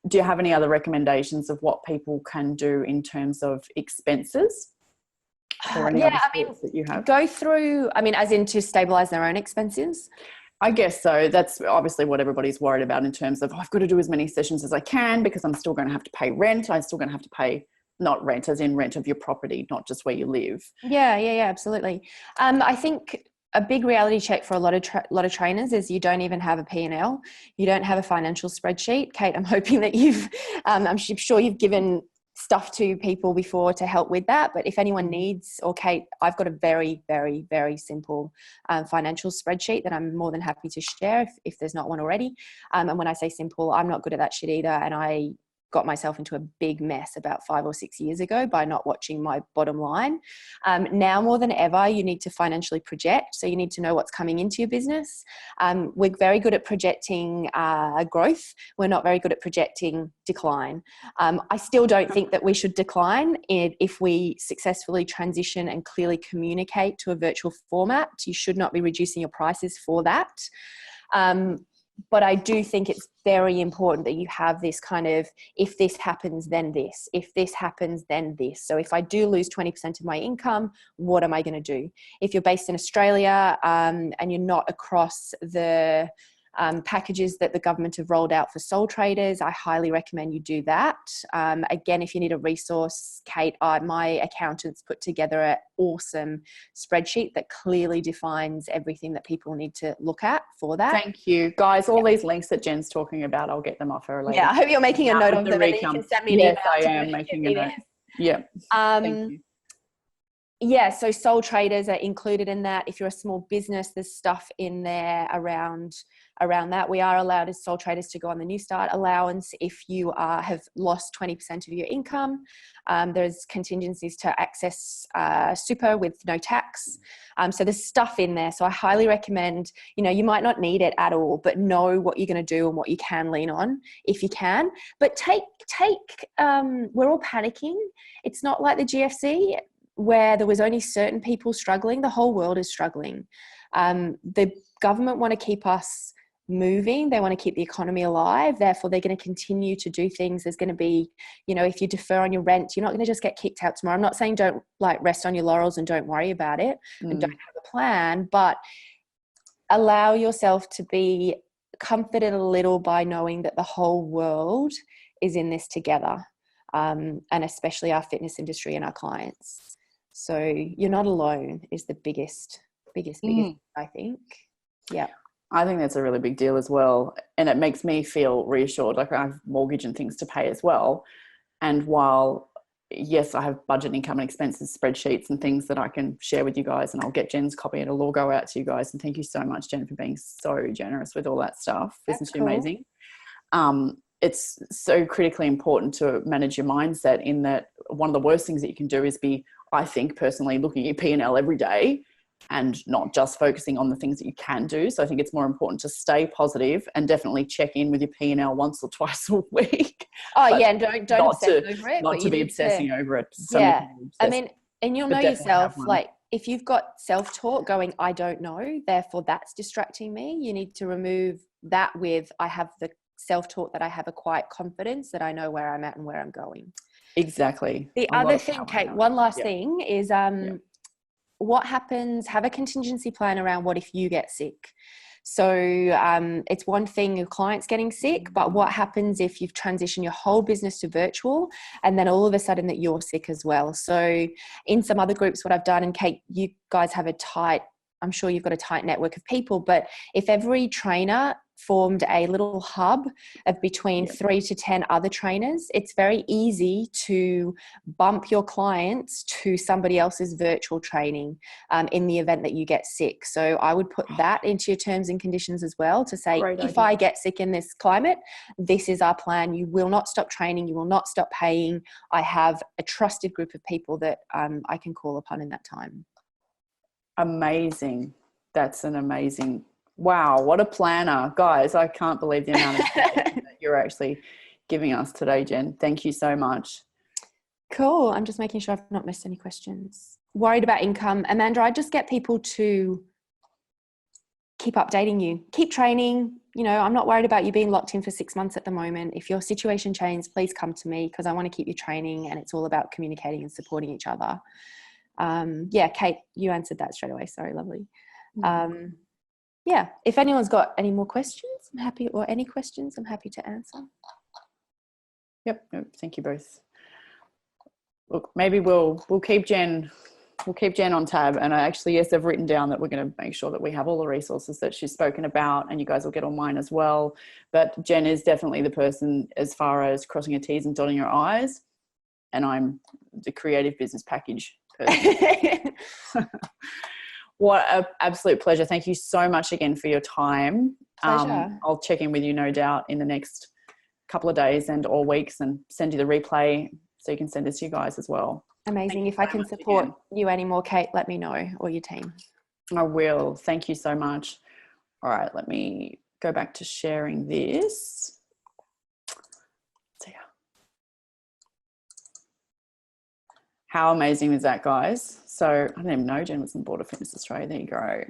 Do you have any other recommendations of what people can do in terms of expenses? Or any other thoughts that you have? Go through, as in to stabilize their own expenses. I guess so. That's obviously what everybody's worried about in terms of, I've got to do as many sessions as I can because I'm still going to have to pay rent. I'm still going to have to pay, not rent as in rent of your property, not just where you live. Yeah, absolutely. I think a big reality check for a lot of trainers is you don't even have a P&L. You don't have a financial spreadsheet. Kate, I'm hoping that I'm sure you've given stuff to people before to help with that. But if anyone needs, or Kate, I've got a very, very, very simple financial spreadsheet that I'm more than happy to share if there's not one already. And when I say simple, I'm not good at that shit either. And I got myself into a big mess about 5 or 6 years ago by not watching my bottom line. Now more than ever, you need to financially project. So you need to know what's coming into your business. We're very good at projecting growth. We're not very good at projecting decline. I still don't think that we should decline if we successfully transition and clearly communicate to a virtual format. You should not be reducing your prices for that. But I do think it's very important that you have this kind of, if this happens, then this. If this happens, then this. So if I do lose 20% of my income, what am I going to do? If you're based in Australia and you're not across the packages that the government have rolled out for sole traders, I highly recommend you do that. Again, if you need a resource, Kate, my accountants put together an awesome spreadsheet that clearly defines everything that people need to look at for that. Thank you. Guys, all these links that Jen's talking about, I'll get them off her later. Yeah, I hope you're making a note of them and you can send me an email. Yes, I am making a note. Yeah. Thank you. Yeah, so sole traders are included in that. If you're a small business, there's stuff in there around that. We are allowed as sole traders to go on the New Start allowance if you have lost 20% of your income. There's contingencies to access super with no tax. So there's stuff in there. So I highly recommend, you might not need it at all, but know what you're going to do and what you can lean on if you can. But we're all panicking. It's not like the GFC where there was only certain people struggling. The whole world is struggling. The government want to keep us moving. They want to keep the economy alive. Therefore, they're going to continue to do things. There's going to be, if you defer on your rent, you're not going to just get kicked out tomorrow. I'm not saying don't rest on your laurels and don't worry about it and don't have a plan, but allow yourself to be comforted a little by knowing that the whole world is in this together, and especially our fitness industry and our clients. So you're not alone is the biggest, I think. Yeah. I think that's a really big deal as well. And it makes me feel reassured. Like I have mortgage and things to pay as well. And while, yes, I have budget, income and expenses spreadsheets and things that I can share with you guys, and I'll get Jen's copy and it'll all go out to you guys. And thank you so much, Jen, for being so generous with all that stuff. Isn't she amazing? It's so critically important to manage your mindset in that one of the worst things that you can do is be, I think personally, looking at your P&L every day and not just focusing on the things that you can do. So I think it's more important to stay positive and definitely check in with your P&L once or twice a week. Oh yeah, and don't obsess over it. Not to be obsessing over it. Yeah, and you'll know yourself, like if you've got self-talk going, I don't know, therefore that's distracting me. You need to remove that with, I have the self-talk that I have a quiet confidence that I know where I'm at and where I'm going. Exactly. The other thing, Kate, one last thing is what happens, have a contingency plan around what if you get sick. So it's one thing your client's getting sick, but what happens if you've transitioned your whole business to virtual and then all of a sudden that you're sick as well. So in some other groups, what I've done, and Kate, you guys have I'm sure you've got a tight network of people, but if every trainer formed a little hub of between 3 to 10 other trainers, it's very easy to bump your clients to somebody else's virtual training in the event that you get sick. So I would put that into your terms and conditions as well to say, if I get sick in this climate, this is our plan. You will not stop training. You will not stop paying. I have a trusted group of people that I can call upon in that time. Amazing. That's an amazing, wow, what a planner. Guys, I can't believe the amount of that you're actually giving us today, Jen. Thank you so much. Cool. I'm just making sure I've not missed any questions. Worried about income. Amanda, I just get people to keep updating you, keep training. You know, I'm not worried about you being locked in for 6 months at the moment. If your situation changes, please come to me because I want to keep you training, and it's all about communicating and supporting each other. Yeah, Kate, you answered that straight away. Sorry, lovely. Yeah, if anyone's got any more questions, I'm happy, or any questions, I'm happy to answer. Yep, no, thank you both. Look, maybe we'll keep Jen on tab, and yes, I've written down that we're going to make sure that we have all the resources that she's spoken about, and you guys will get on mine as well. But Jen is definitely the person as far as crossing your T's and dotting your I's, and I'm the creative business package person. What an absolute pleasure. Thank you so much again for your time. Pleasure. I'll check in with you, no doubt, in the next couple of days and or weeks, and send you the replay so you can send this to you guys as well. Amazing. If I can support you anymore, Kate, let me know, or your team. I will. Thank you so much. All right, let me go back to sharing this. So, yeah. How amazing is that, guys? So I didn't even know Jen was on board of Fitness Australia. There you go.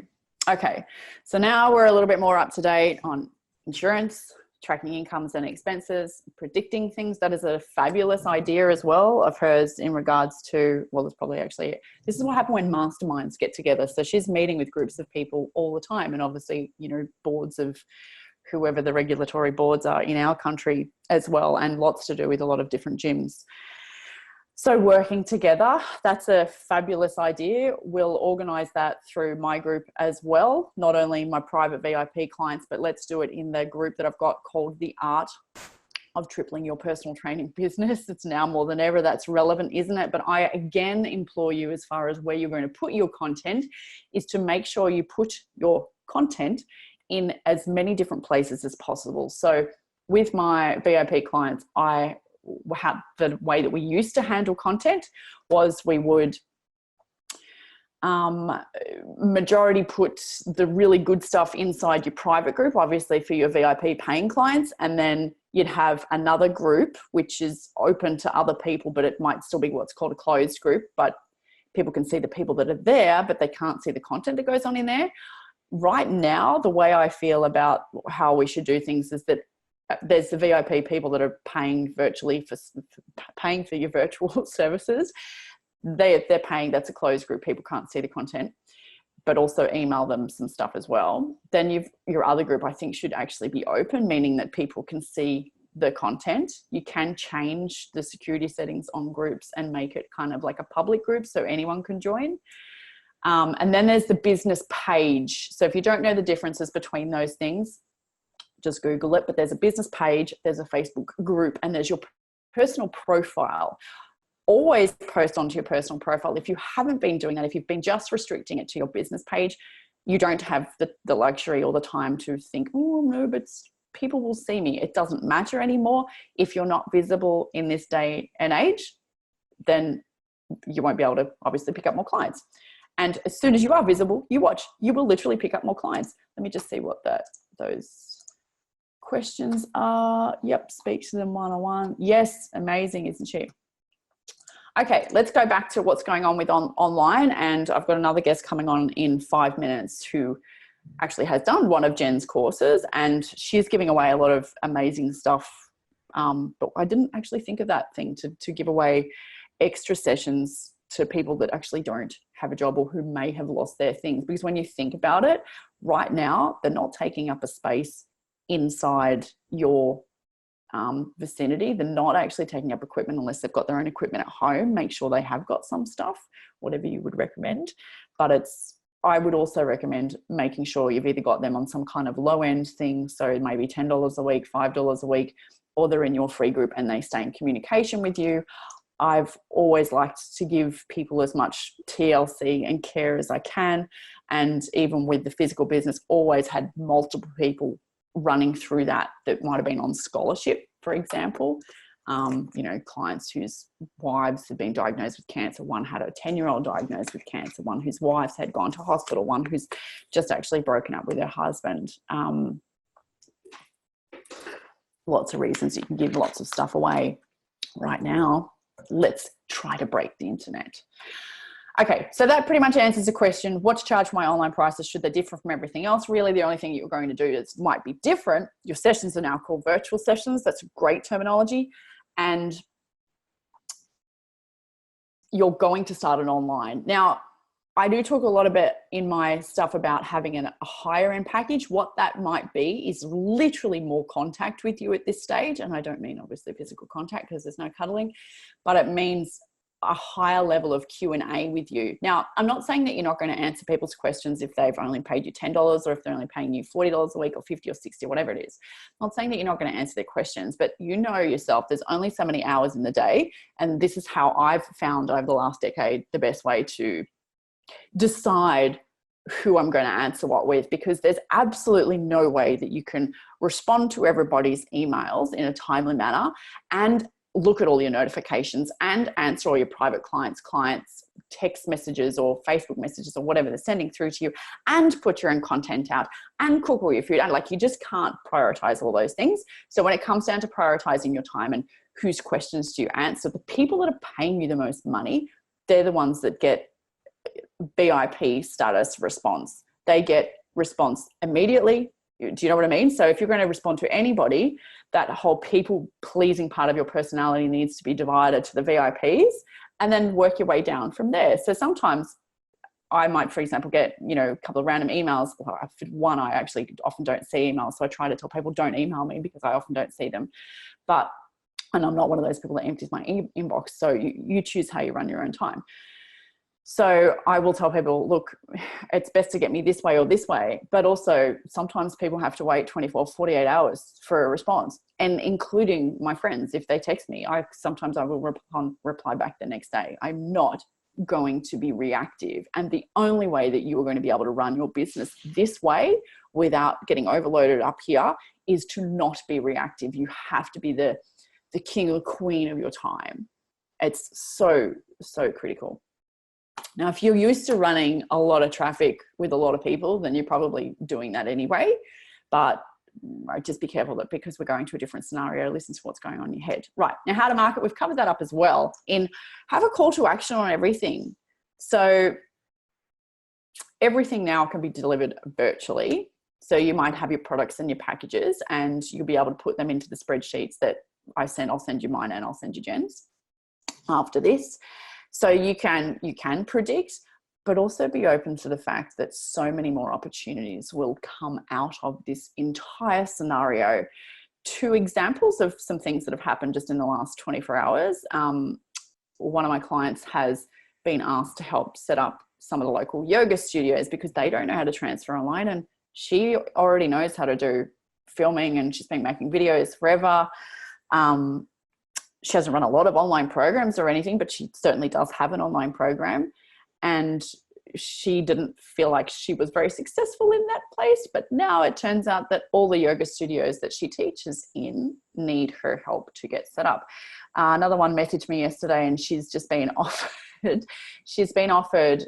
Okay, so now we're a little bit more up to date on insurance, tracking incomes and expenses, predicting things. That is a fabulous idea as well of hers in regards to, well, it's probably actually, this is what happened when masterminds get together. So she's meeting with groups of people all the time, and obviously, you know, boards of whoever the regulatory boards are in our country as well, and lots to do with a lot of different gyms. So working together, that's a fabulous idea. We'll organise that through my group as well, not only my private VIP clients, but let's do it in the group that I've got called The Art of Tripling Your Personal Training Business. It's now more than ever that's relevant, isn't it? But I again implore you, as far as where you're going to put your content, is to make sure you put your content in as many different places as possible. So with my VIP clients, the way that we used to handle content was we would majority put the really good stuff inside your private group, obviously for your VIP paying clients, and then you'd have another group which is open to other people, but it might still be what's called a closed group, but people can see the people that are there, but they can't see the content that goes on in there. Right now, the way I feel about how we should do things is that there's the VIP people that are paying virtually paying for your virtual services. They're paying, that's a closed group. People can't see the content, but also email them some stuff as well. Then your other group, I think, should actually be open, meaning that people can see the content. You can change the security settings on groups and make it kind of like a public group so anyone can join. And then there's the business page. So if you don't know the differences between those things, just Google it. But there's a business page, there's a Facebook group, and there's your personal profile. Always post onto your personal profile. If you haven't been doing that, if you've been just restricting it to your business page, you don't have the luxury or the time to think, oh no, but people will see me. It doesn't matter anymore. If you're not visible in this day and age, then you won't be able to obviously pick up more clients. And as soon as you are visible, you will literally pick up more clients. Let me just see what those questions are. Yep, speak to them one-on-one. Yes, amazing, isn't she? Okay, let's go back to what's going on with online. And I've got another guest coming on in 5 minutes who actually has done one of Jen's courses, and she's giving away a lot of amazing stuff. But I didn't actually think of that thing to give away extra sessions to people that actually don't have a job or who may have lost their things. Because when you think about it, right now, they're not taking up a space inside your vicinity. They're not actually taking up equipment unless they've got their own equipment at home. Make sure they have got some stuff, whatever you would recommend. But I would also recommend making sure you've either got them on some kind of low end thing, so maybe $10 a week, $5 a week, or they're in your free group and they stay in communication with you. I've always liked to give people as much TLC and care as I can. And even with the physical business, always had multiple people running through that might have been on scholarship, for example. Clients whose wives had been diagnosed with cancer. One had a 10-year-old diagnosed with cancer, one whose wives had gone to hospital, one who's just actually broken up with her husband. lots of reasons you can give lots of stuff away right now. Let's try to break the internet. Okay, so that pretty much answers the question, what to charge for my online prices? Should they differ from everything else? Really, the only thing you're going to do is might be different. Your sessions are now called virtual sessions. That's great terminology. And you're going to start an online. Now, I do talk a lot about in my stuff about having a higher end package. What that might be is literally more contact with you at this stage. And I don't mean obviously physical contact because there's no cuddling, but it means a higher level of Q&A with you. Now, I'm not saying that you're not going to answer people's questions if they've only paid you $10 or if they're only paying you $40 a week or 50 or 60 or whatever it is. I'm not saying that you're not going to answer their questions, but you know yourself, there's only so many hours in the day. And this is how I've found over the last decade the best way to decide who I'm going to answer what with, because there's absolutely no way that you can respond to everybody's emails in a timely manner and look at all your notifications and answer all your private clients text messages or Facebook messages or whatever they're sending through to you, and put your own content out and cook all your food. And like, you just can't prioritize all those things. So when it comes down to prioritizing your time and whose questions do you answer, the people that are paying you the most money, they're the ones that get VIP status response. They get response immediately. Do you know what I mean? So if you're going to respond to anybody, that whole people pleasing part of your personality needs to be divided to the VIPs and then work your way down from there. So sometimes I might, for example, get, a couple of random emails. One, I actually often don't see emails. So I try to tell people don't email me because I often don't see them. And I'm not one of those people that empties my inbox. So you choose how you run your own time. So I will tell people, look, it's best to get me this way or this way. But also sometimes people have to wait 24, 48 hours for a response, and including my friends. If they text me, sometimes I will reply back the next day. I'm not going to be reactive. And the only way that you are going to be able to run your business this way without getting overloaded up here is to not be reactive. You have to be the king or the queen of your time. It's so, so critical. Now, if you're used to running a lot of traffic with a lot of people, then you're probably doing that anyway. But just be careful that because we're going to a different scenario, listen to what's going on in your head. Right. Now, how to market, we've covered that up as well. Have a call to action on everything. So everything now can be delivered virtually. So you might have your products and your packages, and you'll be able to put them into the spreadsheets that I send. I'll send you mine and I'll send you Jen's after this. So you can predict, but also be open to the fact that so many more opportunities will come out of this entire scenario. 2 examples of some things that have happened just in the last 24 hours. One of my clients has been asked to help set up some of the local yoga studios because they don't know how to transfer online, and she already knows how to do filming and she's been making videos forever. She hasn't run a lot of online programs or anything, but she certainly does have an online program. And she didn't feel like she was very successful in that place. But now it turns out that all the yoga studios that she teaches in need her help to get set up. Another one messaged me yesterday, and she's just been offered,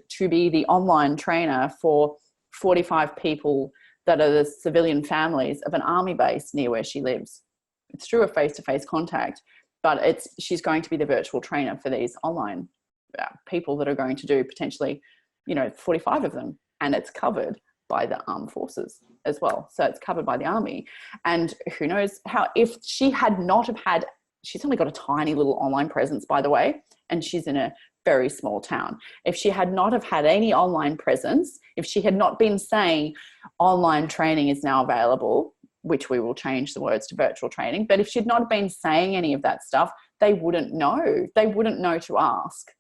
to be the online trainer for 45 people that are the civilian families of an army base near where she lives. It's through a face-to-face contact. But she's going to be the virtual trainer for these online people that are going to do potentially, 45 of them. And it's covered by the armed forces as well. So it's covered by the army. And who knows if she had not have had, she's only got a tiny little online presence, by the way, and she's in a very small town. If she had not have had any online presence, if she had not been saying online training is now available, which we will change the words to virtual training. But if she'd not been saying any of that stuff, they wouldn't know. They wouldn't know to ask.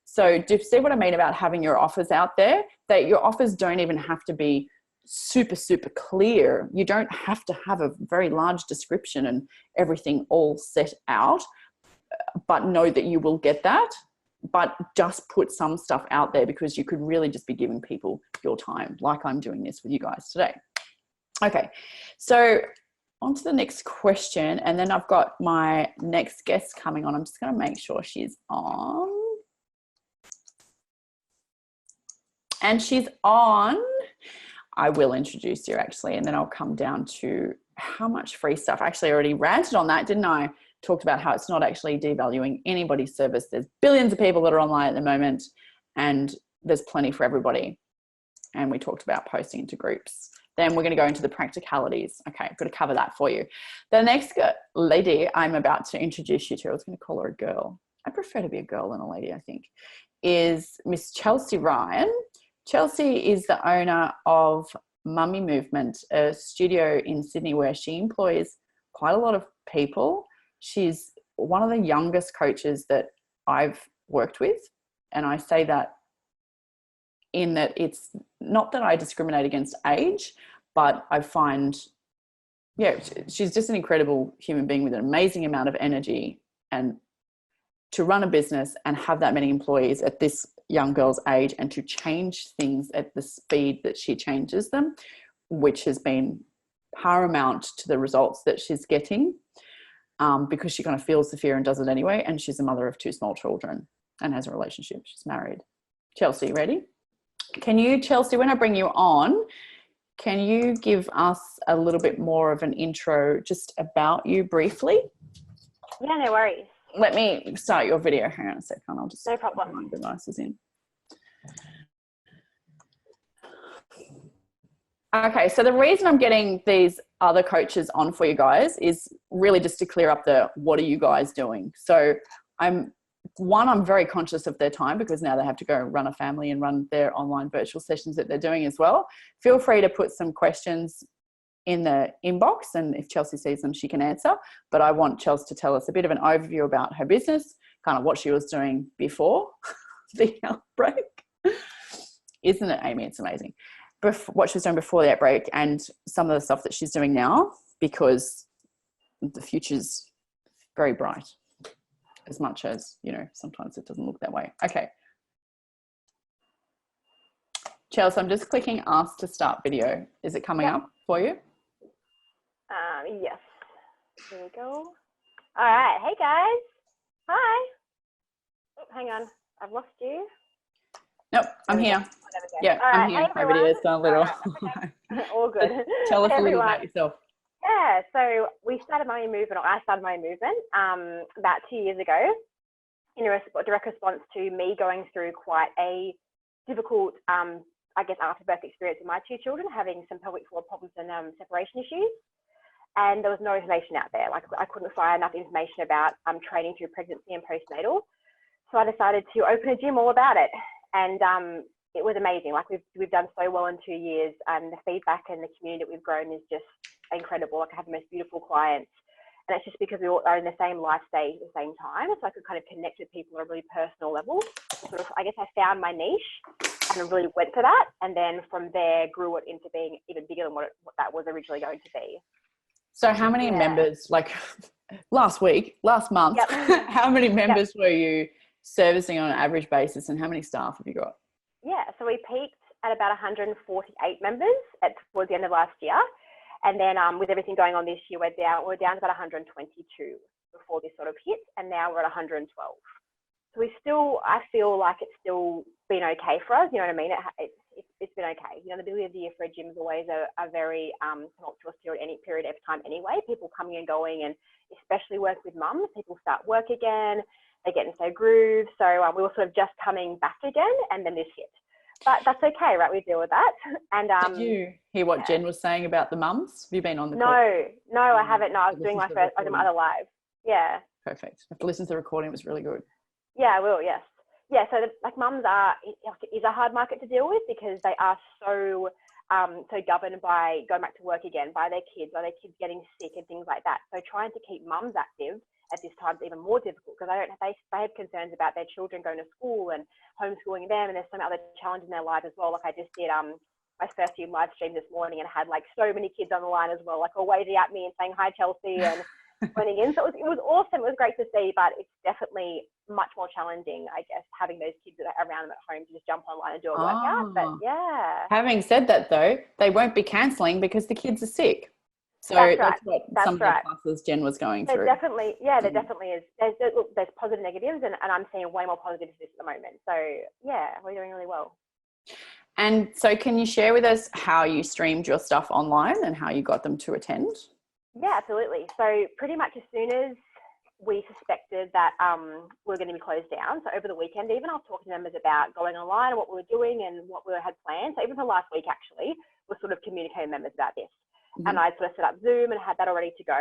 So do you see what I mean about having your offers out there? That your offers don't even have to be super, super clear. You don't have to have a very large description and everything all set out, but know that you will get that. But just put some stuff out there because you could really just be giving people your time, like I'm doing this with you guys today. Okay, so on to the next question, and then I've got my next guest coming on. I'm just going to make sure she's on. And she's on. I will introduce you actually, and then I'll come down to how much free stuff. I actually already ranted on that, didn't I? Talked about how it's not actually devaluing anybody's service. There's billions of people that are online at the moment, and there's plenty for everybody. And we talked about posting into groups. Then we're going to go into the practicalities. Okay, I've got to cover that for you. The next lady I'm about to introduce you to, I was going to call her a girl. I prefer to be a girl than a lady, I think, is Miss Chelsea Ryan. Chelsea is the owner of Mummy Movement, a studio in Sydney where she employs quite a lot of people. She's one of the youngest coaches that I've worked with. And I say that in that it's not that I discriminate against age, but I find, yeah, she's just an incredible human being with an amazing amount of energy, and to run a business and have that many employees at this young girl's age and to change things at the speed that she changes them, which has been paramount to the results that she's getting, because she kind of feels the fear and does it anyway. And she's a mother of 2 small children and has a relationship. She's married. Chelsea, ready? Can you, Chelsea, when I bring you on, can you give us a little bit more of an intro just about you briefly? Yeah, no worries. Let me start your video. Hang on a second. I'll just no problem. put my devices in. Okay, so the reason I'm getting these other coaches on for you guys is really just to clear up the what are you guys doing. So I'm very conscious of their time, because now they have to go run a family and run their online virtual sessions that they're doing as well. Feel free to put some questions in the inbox, and if Chelsea sees them, she can answer. But I want Chelsea to tell us a bit of an overview about her business, kind of what she was doing before the outbreak. Isn't it, Amy? It's amazing. What she was doing before the outbreak and some of the stuff that she's doing now, because the future's very bright, as much as, you know, sometimes it doesn't look that way. Okay. Chelsea, I'm just clicking ask to start video. Is it coming up for you? Yes. Here we go. All right. Hey, guys. Hi. Oh, hang on. I've lost you. Nope, I'm here. Yeah, I'm here. My video's gone a little. Right. All good. Tell us a little about yourself. Yeah, so we started Mummy Movement, or I started Mummy Movement about 2 years ago in a direct response to me going through quite a difficult, I guess, after-birth experience with my 2 children, having some pelvic floor problems and separation issues. And there was no information out there. Like, I couldn't find enough information about training through pregnancy and postnatal. So I decided to open a gym all about it. And it was amazing. Like, we've done so well in 2 years, and the feedback and the community that we've grown is just incredible. Like, I have the most beautiful clients, and it's just because we all are in the same life stage at the same time. So I could kind of connect with people on a really personal level. Sort of, I guess I found my niche and really went for that. And then from there grew it into being even bigger than what that was originally going to be. So how many members, like last month, how many members were you servicing on an average basis, and how many staff have you got? Yeah, so we peaked at about 148 members towards the end of last year. And then with everything going on this year, we're down to about 122 before this sort of hit, and now we're at 112. So I feel like it's still been okay for us. You know what I mean? It's been okay. You know, the beginning of the year for a gym is always a very tumultuous period of time anyway. People coming and going, and especially work with mums. People start work again. They get into their groove. So we were sort of just coming back again, and then this hit. But that's okay, right? We deal with that. And did you hear what Jen was saying about the mums? Have you been on the call? No, I haven't. No, I was doing my other live. Yeah. Perfect. I have to listen to the recording. It was really good. Yeah, I will. Yes. Yeah. So like mums is a hard market to deal with, because they are so governed by going back to work again, by their kids getting sick and things like that. So trying to keep mums active at this time is even more difficult, because they have concerns about their children going to school and homeschooling them, and there's some other challenges in their life as well. Like, I just did my first few live streams this morning and had like so many kids on the line as well, like all waving at me and saying hi Chelsea and joining in. So it was awesome. It was great to see, but it's definitely much more challenging, I guess, having those kids around them at home to just jump online and do a workout. But yeah. Having said that though, they won't be cancelling because the kids are sick. So that's what some of the classes Jen was going through. There definitely is. There's positive negatives, and I'm seeing way more positives at the moment. So yeah, we're doing really well. And so can you share with us how you streamed your stuff online and how you got them to attend? Yeah, absolutely. So pretty much as soon as we suspected that we were going to be closed down, so over the weekend even, I was talking to members about going online and what we were doing and what we had planned. So even for last week, actually, we're sort of communicating with members about this. And I sort of set up Zoom and had that all ready to go.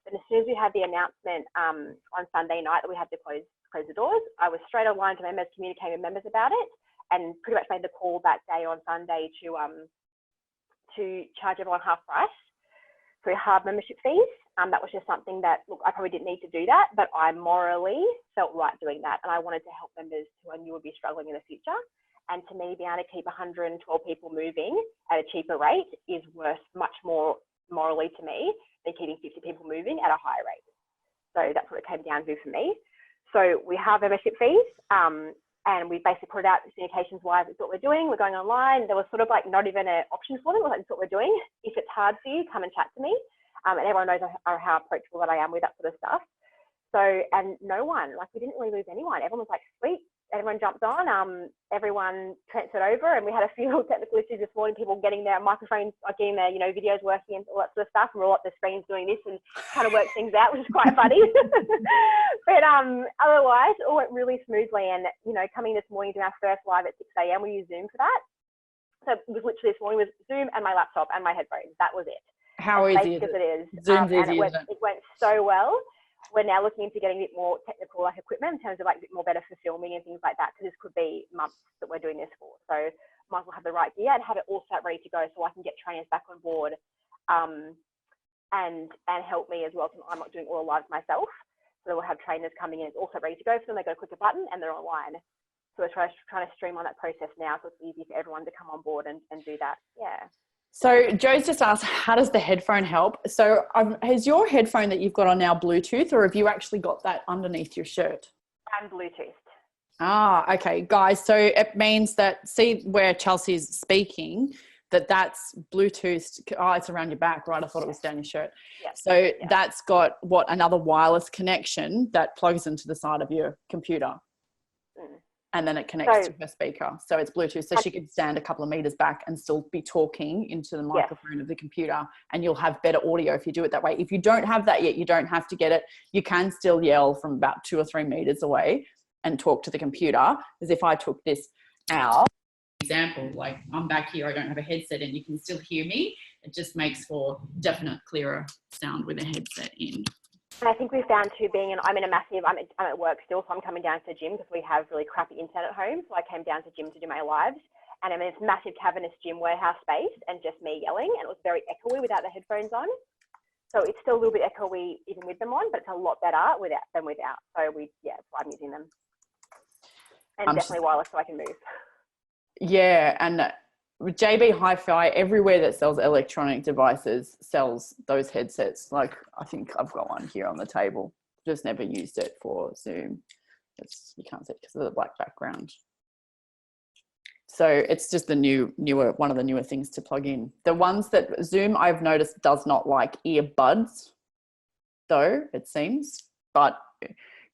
And as soon as we had the announcement on Sunday night that we had to close the doors, I was straight online to members, communicating with members about it, and pretty much made the call that day on Sunday to charge everyone half price for hard membership fees. That was just something that, look, I probably didn't need to do that, but I morally felt right doing that. And I wanted to help members who I knew would be struggling in the future. And to me, being able to keep 112 people moving at a cheaper rate is worth much more morally to me than keeping 50 people moving at a higher rate. So that's what it came down to for me. So we have membership fees, and we basically put it out communications-wise. It's what we're doing. We're going online. There was sort of like not even an option for them. It was like, it's what we're doing. If it's hard for you, come and chat to me. And everyone knows how approachable that I am with that sort of stuff. So, and no one, like, we didn't really lose anyone. Everyone was like, sweet. Everyone jumped on. Everyone transferred over, and we had a few technical issues this morning. People getting their microphones, like getting their, videos working and all that sort of stuff. And we're all at the screens doing this and trying to work things out, which is quite funny. But otherwise, it all went really smoothly. And coming this morning to our first live at 6 a.m., we used Zoom for that. So it was literally this morning was Zoom and my laptop and my headphones. That was it. How easy is it? It is. Zoom's And easy, isn't it? It went so well. We're now looking into getting a bit more technical, like equipment, in terms of like a bit more better for filming and things like that, because this could be months that we're doing this for. So might as well have the right gear and have it all set ready to go, so I can get trainers back on board, and help me as well. So I'm not doing all the lives myself. So we'll have trainers coming in, it's all set ready to go for them. They go click a button and they're online. So we're trying to streamline that process now, so it's easy for everyone to come on board and do that. Yeah. So Joe's just asked, how does the headphone help? So has your headphone that you've got on now Bluetooth, or have you actually got that underneath your shirt? I'm Bluetooth. Ah, okay, guys. So it means that, see where Chelsea's speaking, that's Bluetooth. Oh, it's around your back, right? I thought it was down your shirt. Yeah. So that's got another wireless connection that plugs into the side of your computer. And then it connects to her speaker. So it's Bluetooth. So she could stand a couple of meters back and still be talking into the microphone of the computer, and you'll have better audio if you do it that way. If you don't have that yet, you don't have to get it. You can still yell from about 2 or 3 meters away and talk to the computer. As if I took this out, example, like I'm back here, I don't have a headset in, you can still hear me. It just makes for definite clearer sound with a headset in. And I think we found too, I'm at work still, so I'm coming down to the gym because we have really crappy internet at home. So I came down to the gym to do my lives, and I'm in this massive cavernous gym warehouse space and just me yelling, and it was very echoey without the headphones on. So it's still a little bit echoey even with them on, but it's a lot better than without. So that's why I'm using them. And definitely wireless so I can move. Yeah, and with JB Hi-Fi, everywhere that sells electronic devices sells those headsets. Like, I think I've got one here on the table. Just never used it for Zoom. You can't see it because of the black background. So it's just the newer one of the newer things to plug in. The ones that Zoom, I've noticed, does not like earbuds, though, it seems. But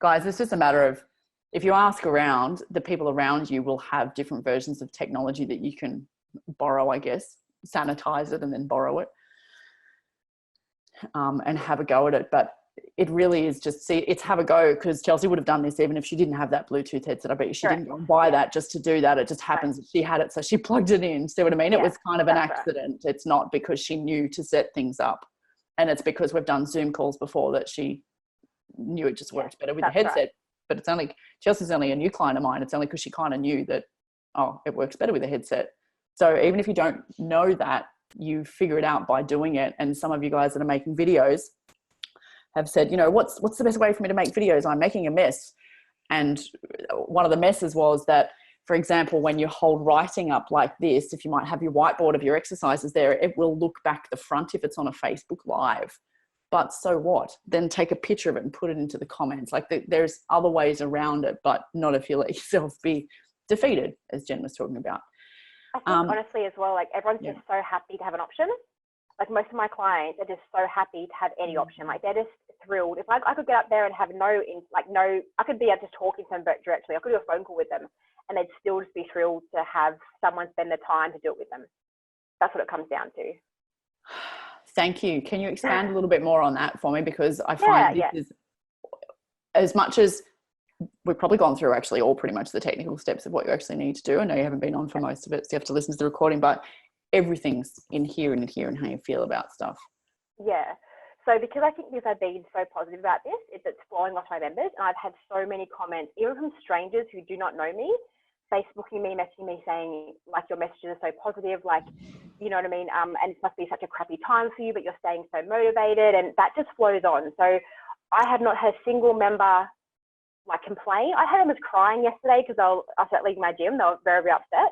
guys, it's just a matter of, if you ask around, the people around you will have different versions of technology that you can borrow, I guess, sanitize it and then borrow it, and have a go at it. But it really is just, it's have a go, because Chelsea would have done this even if she didn't have that Bluetooth headset. I bet you she didn't go and buy that just to do that. It just happens that she had it, so she plugged it in. See what I mean? It was kind of an accident. It's not because she knew to set things up, and it's because we've done Zoom calls before that she knew it just worked better with the headset. Right. But it's only, Chelsea's only a new client of mine. It's only because she kind of knew that, it works better with a headset. So even if you don't know that, you figure it out by doing it. And some of you guys that are making videos have said, what's the best way for me to make videos? I'm making a mess. And one of the messes was that, for example, when you hold writing up like this, if you might have your whiteboard of your exercises there, it will look back the front if it's on a Facebook Live. But so what? Then take a picture of it and put it into the comments. Like, there's other ways around it, but not if you let yourself be defeated, as Jen was talking about. I think honestly as well, like, everyone's just so happy to have an option. Like, most of my clients are just so happy to have any option. Like, they're just thrilled. If I could get up there and have I could be just talking to them directly. I could do a phone call with them, and they'd still just be thrilled to have someone spend the time to do it with them. That's what it comes down to. Thank you. Can you expand a little bit more on that for me? Because I find this is, as much as we've probably gone through actually all pretty much the technical steps of what you actually need to do. I know you haven't been on for most of it, so you have to listen to the recording, but everything's in here and how you feel about stuff. Yeah. So because I think I've been so positive about this, it's flowing off my members, and I've had so many comments, even from strangers who do not know me, Facebooking me, messaging me saying, like, your messages are so positive, like, you know what I mean? And it must be such a crappy time for you, but you're staying so motivated, and that just flows on. So I have not had a single member like complain. I had members crying yesterday because I was at leaving my gym. They were very, very upset,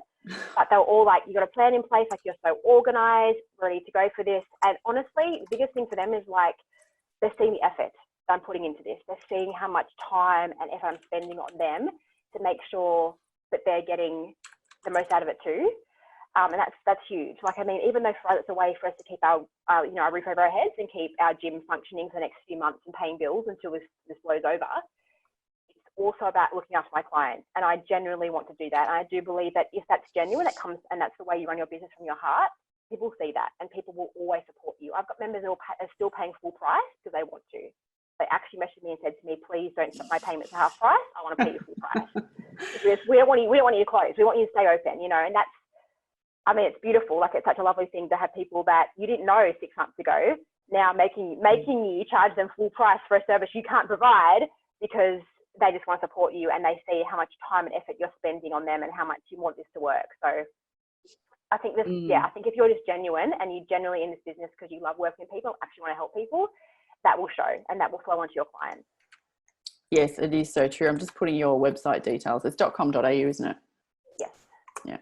but they were all like, you got a plan in place, like you're so organized, ready to go for this. And honestly, the biggest thing for them is like, they're seeing the effort that I'm putting into this. They're seeing how much time and effort I'm spending on them to make sure that they're getting the most out of it too. And that's huge. Like, I mean, even though for us, it's a way for us to keep our roof over our heads and keep our gym functioning for the next few months and paying bills until this blows over, it's also about looking after my clients. And I genuinely want to do that. And I do believe that if that's genuine, it comes, and that's the way you run your business from your heart, people see that and people will always support you. I've got members who are still paying full price because they want to. They actually messaged me and said to me, please don't stop my payments at half price. I want to pay you full price. we don't want you to close. We want you to stay open, you know, and that's, I mean, it's beautiful. Like, it's such a lovely thing to have people that you didn't know 6 months ago now making you charge them full price for a service you can't provide because they just want to support you and they see how much time and effort you're spending on them and how much you want this to work. So I think this, I think if you're just genuine and you're genuinely in this business because you love working with people, actually want to help people, that will show and that will flow onto your clients. Yes, it is so true. I'm just putting your website details. It's .com.au, isn't it? Yes. Yeah.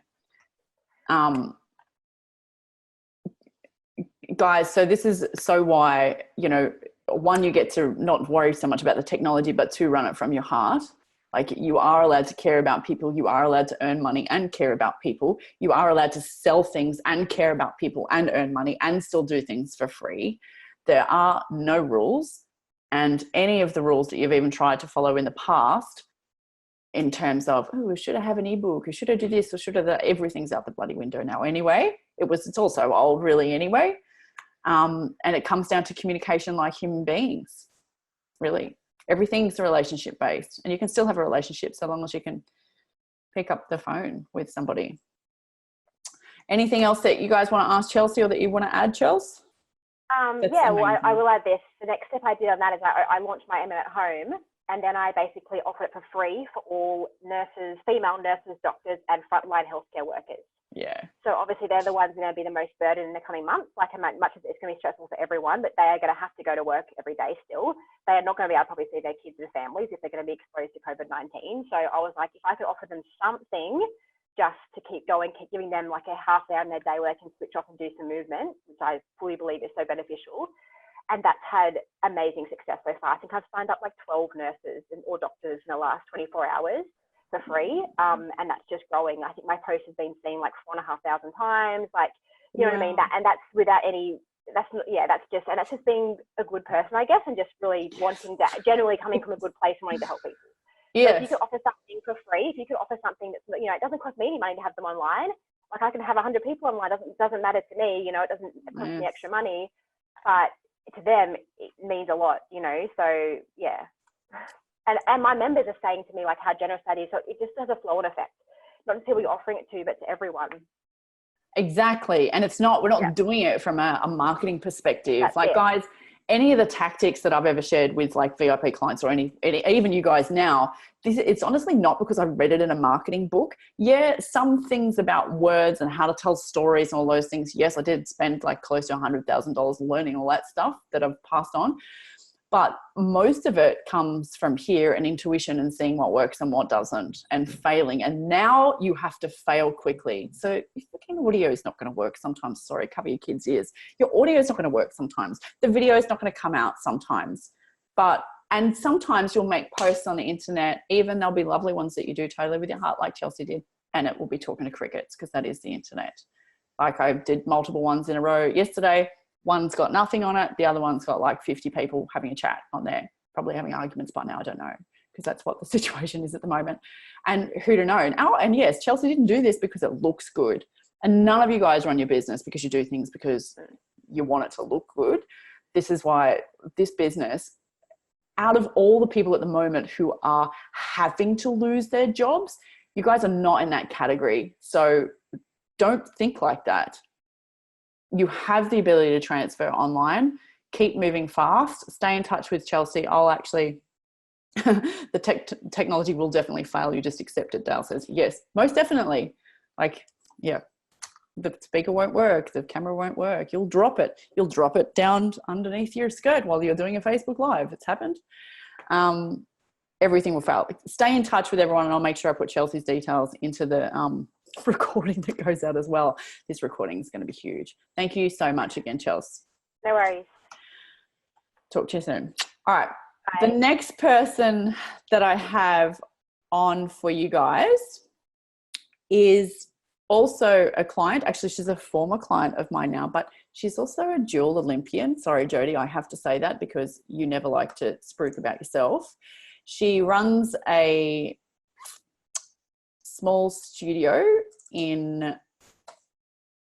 Guys, so this is so why, you know, one, you get to not worry so much about the technology, but to run it from your heart. Like, you are allowed to care about people. You are allowed to earn money and care about people. You are allowed to sell things and care about people and earn money and still do things for free. There are no rules, and any of the rules that you've even tried to follow in the past in terms of, oh, should I have an ebook, or should I do this, or should I that, everything's out the bloody window now anyway. It's all so old really anyway. And it comes down to communication like human beings, really. Everything's relationship based, and you can still have a relationship so long as you can pick up the phone with somebody. Anything else that you guys want to ask Chelsea or that you want to add, Chels? Yeah, well, I will add this. The next step I did on that is I launched my MM at Home, and then I basically offered it for free for all nurses, female nurses, doctors, and frontline healthcare workers. Yeah. So obviously they're the ones going to be the most burdened in the coming months. Like, much as it's going to be stressful for everyone, but they are going to have to go to work every day still. They are not going to be able to probably see their kids and families if they're going to be exposed to COVID-19. So I was like, if I could offer them something just to keep going, keep giving them like a half hour in their day where they can switch off and do some movement, which I fully believe is so beneficial. And that's had amazing success so far. I think I've signed up like 12 nurses or doctors in the last 24 hours for free. And that's just growing. I think my post has been seen like 4,500 times, like, you know what I mean? And that's without any, that's just being a good person, I guess, and just really wanting that, generally coming from a good place and wanting to help people. Yes. So if you could offer something for free, if you could offer something that's, you know, it doesn't cost me any money to have them online. Like, I can have 100 people online. It doesn't matter to me, you know, it doesn't cost me extra money, but to them, it means a lot, you know? So yeah. And my members are saying to me like how generous that is. So it just has a flow-on effect, not just who we're offering it to, but to everyone. Exactly. And we're not doing it from a marketing perspective. That's like it. Guys, any of the tactics that I've ever shared with like VIP clients or any even you guys now, it's honestly not because I read it in a marketing book. Yeah, some things about words and how to tell stories and all those things. Yes, I did spend like close to $100,000 learning all that stuff that I've passed on. But most of it comes from here and intuition and seeing what works and what doesn't and failing. And now you have to fail quickly. So if fucking audio is not going to work sometimes, sorry, cover your kids' ears. Your audio is not going to work sometimes. The video is not going to come out sometimes. And sometimes you'll make posts on the internet, even there'll be lovely ones that you do totally with your heart like Chelsea did, and it will be talking to crickets because that is the internet. Like I did multiple ones in a row yesterday. One's got nothing on it. The other one's got like 50 people having a chat on there, probably having arguments by now. I don't know, because that's what the situation is at the moment. And who to know? And yes, Chelsea didn't do this because it looks good. And none of you guys run your business because you do things because you want it to look good. This is why this business, out of all the people at the moment who are having to lose their jobs, you guys are not in that category. So don't think like that. You have the ability to transfer online. Keep moving fast. Stay in touch with Chelsea. I'll actually, the technology will definitely fail. You just accept it. Dale says, yes, most definitely. Like, yeah, the speaker won't work. The camera won't work. You'll drop it. You'll drop it down underneath your skirt while you're doing a Facebook Live. It's happened. Everything will fail. Stay in touch with everyone, and I'll make sure I put Chelsea's details into the recording that goes out as well. This recording is going to be huge. Thank you so much again, Chelsea. No worries. Talk to you soon. All right. Bye. The next person that I have on for you guys is also a client. Actually, she's a former client of mine now, but she's also a dual Olympian. Sorry, Jody, I have to say that because you never like to spruik about yourself. She runs a small studio in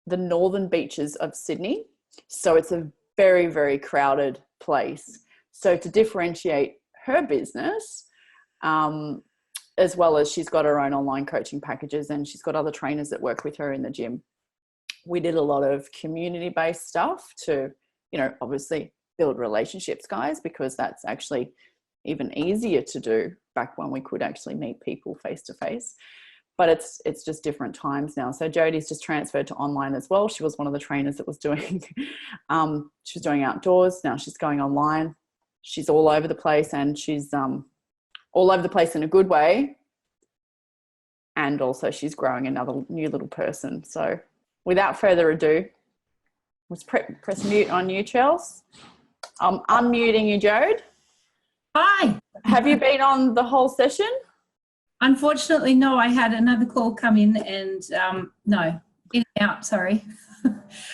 the northern beaches of Sydney. So it's a very, very crowded place. So to differentiate her business, as well as she's got her own online coaching packages and she's got other trainers that work with her in the gym, we did a lot of community-based stuff to, you know, obviously build relationships, guys, because that's actually even easier to do back when we could actually meet people face to face. But it's just different times now. So Jodie's just transferred to online as well. She was one of the trainers that was doing, she was doing outdoors. Now she's going online. She's all over the place, and she's all over the place in a good way. And also she's growing another new little person. So without further ado, let's press mute on you, Chels. I'm unmuting you, Jode. Hi. Have you been on the whole session? Unfortunately, no. I had another call come in and no, in and out, sorry.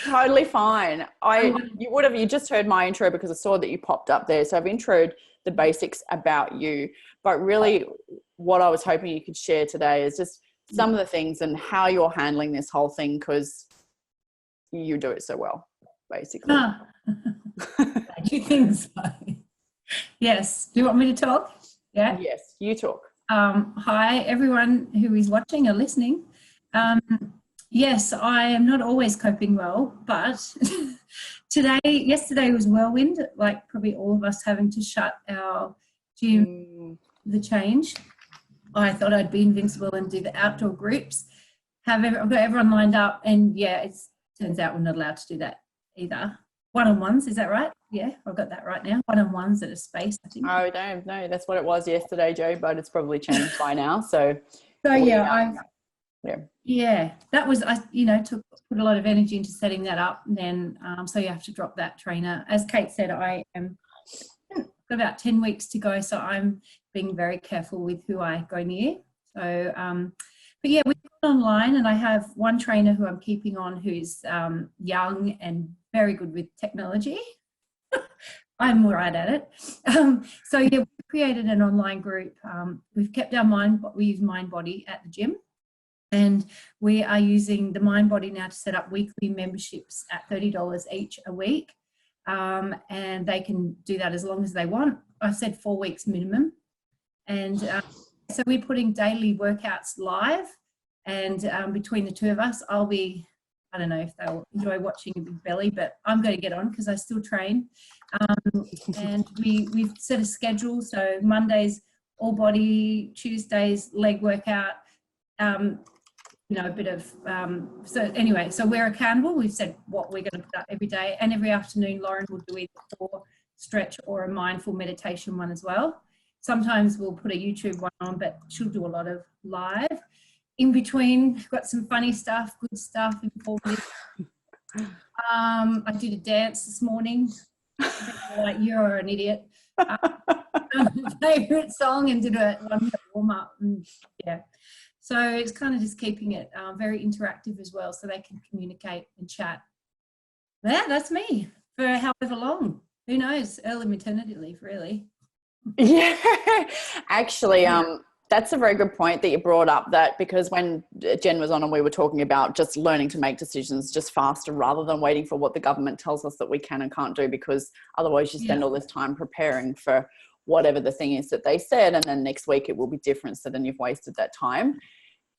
Totally fine. You just heard my intro because I saw that you popped up there. So I've introed the basics about you, but really what I was hoping you could share today is just some of the things and how you're handling this whole thing, because you do it so well, basically. Do you think so? Yes. Do you want me to talk? Yeah. Yes, you talk. Hi, everyone who is watching or listening. Yes, I am not always coping well, but yesterday was whirlwind, like probably all of us having to shut our gym, the change. I thought I'd be invincible and do the outdoor groups. I've got everyone lined up, and yeah, it turns out we're not allowed to do that either. One-on-ones, is that right? Yeah, I've got that right now. One-on-ones at a space, I think. Oh, no, that's what it was yesterday, Joe, but it's probably changed by now. So yeah, that was, put a lot of energy into setting that up, and then so you have to drop that trainer. As Kate said, I am got about 10 weeks to go, so I'm being very careful with who I go near. So, but yeah, we've gone online, and I have one trainer who I'm keeping on who's young and very good with technology. I'm all right at it. So yeah, we created an online group. We've kept we use MindBody at the gym, and we are using the MindBody now to set up weekly memberships at $30 each a week. And they can do that as long as they want. I said 4 weeks minimum. And so we're putting daily workouts live, and between the two of us, I don't know if they'll enjoy watching a big belly, but I'm going to get on because I still train. And we've set a schedule. So Mondays, all body, Tuesdays, leg workout, a bit of, so we're accountable. We've said what we're going to put up every day, and every afternoon, Lauren will do either a stretch or a mindful meditation one as well. Sometimes we'll put a YouTube one on, but she'll do a lot of live. In between, we've got some funny stuff, good stuff, informative. I did a dance this morning. Like, you're an idiot. Favorite song, and did a 1 minute warm up. And yeah, so it's kind of just keeping it very interactive as well, so they can communicate and chat. Yeah, that's me for however long. Who knows? Early maternity leave, really. Yeah, actually, That's a very good point that you brought up, that because when Jen was on and we were talking about just learning to make decisions just faster rather than waiting for what the government tells us that we can and can't do, because otherwise you spend all this time preparing for whatever the thing is that they said, and then next week it will be different, so then you've wasted that time.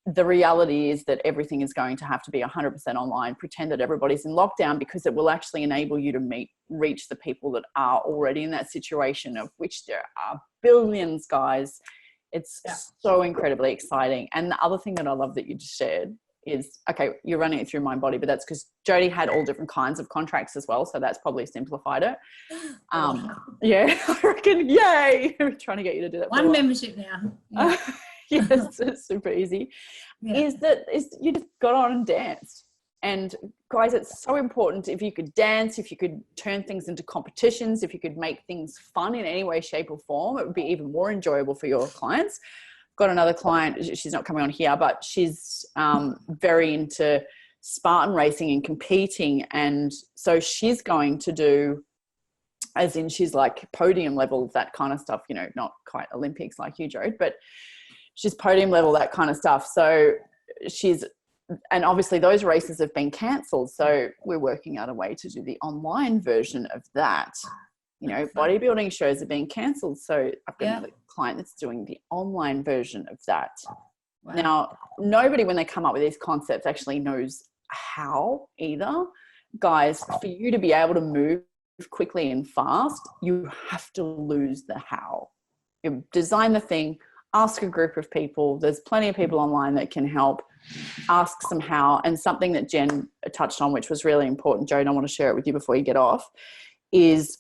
The reality is that everything is going to have to be 100% online. Pretend that everybody's in lockdown, because it will actually enable you to reach the people that are already in that situation, of which there are billions, guys. It's so incredibly exciting. And the other thing that I love that you just shared is, okay, you're running it through Mindbody, but that's because Jodie had all different kinds of contracts as well. So that's probably simplified it. Yeah, I reckon, yay. We're trying to get you to do that. One membership now. Yeah. Yes, it's super easy. Is you just got on and danced. And guys, it's so important. If you could dance, if you could turn things into competitions, if you could make things fun in any way, shape or form, it would be even more enjoyable for your clients. Got another client, she's not coming on here, but she's very into Spartan racing and competing. And so she's going to do, as in she's like podium level, that kind of stuff, you know, not quite Olympics like you, Jode, but she's podium level, that kind of stuff. So and obviously those races have been cancelled. So we're working out a way to do the online version of that. You know, bodybuilding shows are being cancelled. So I've got another client that's doing the online version of that. Wow. Now, nobody, when they come up with these concepts, actually knows how either. Guys, for you to be able to move quickly and fast, you have to lose the how. You design the thing, ask a group of people. There's plenty of people online that can help. Ask some how. And something that Jen touched on, which was really important, Joan, I want to share it with you before you get off, is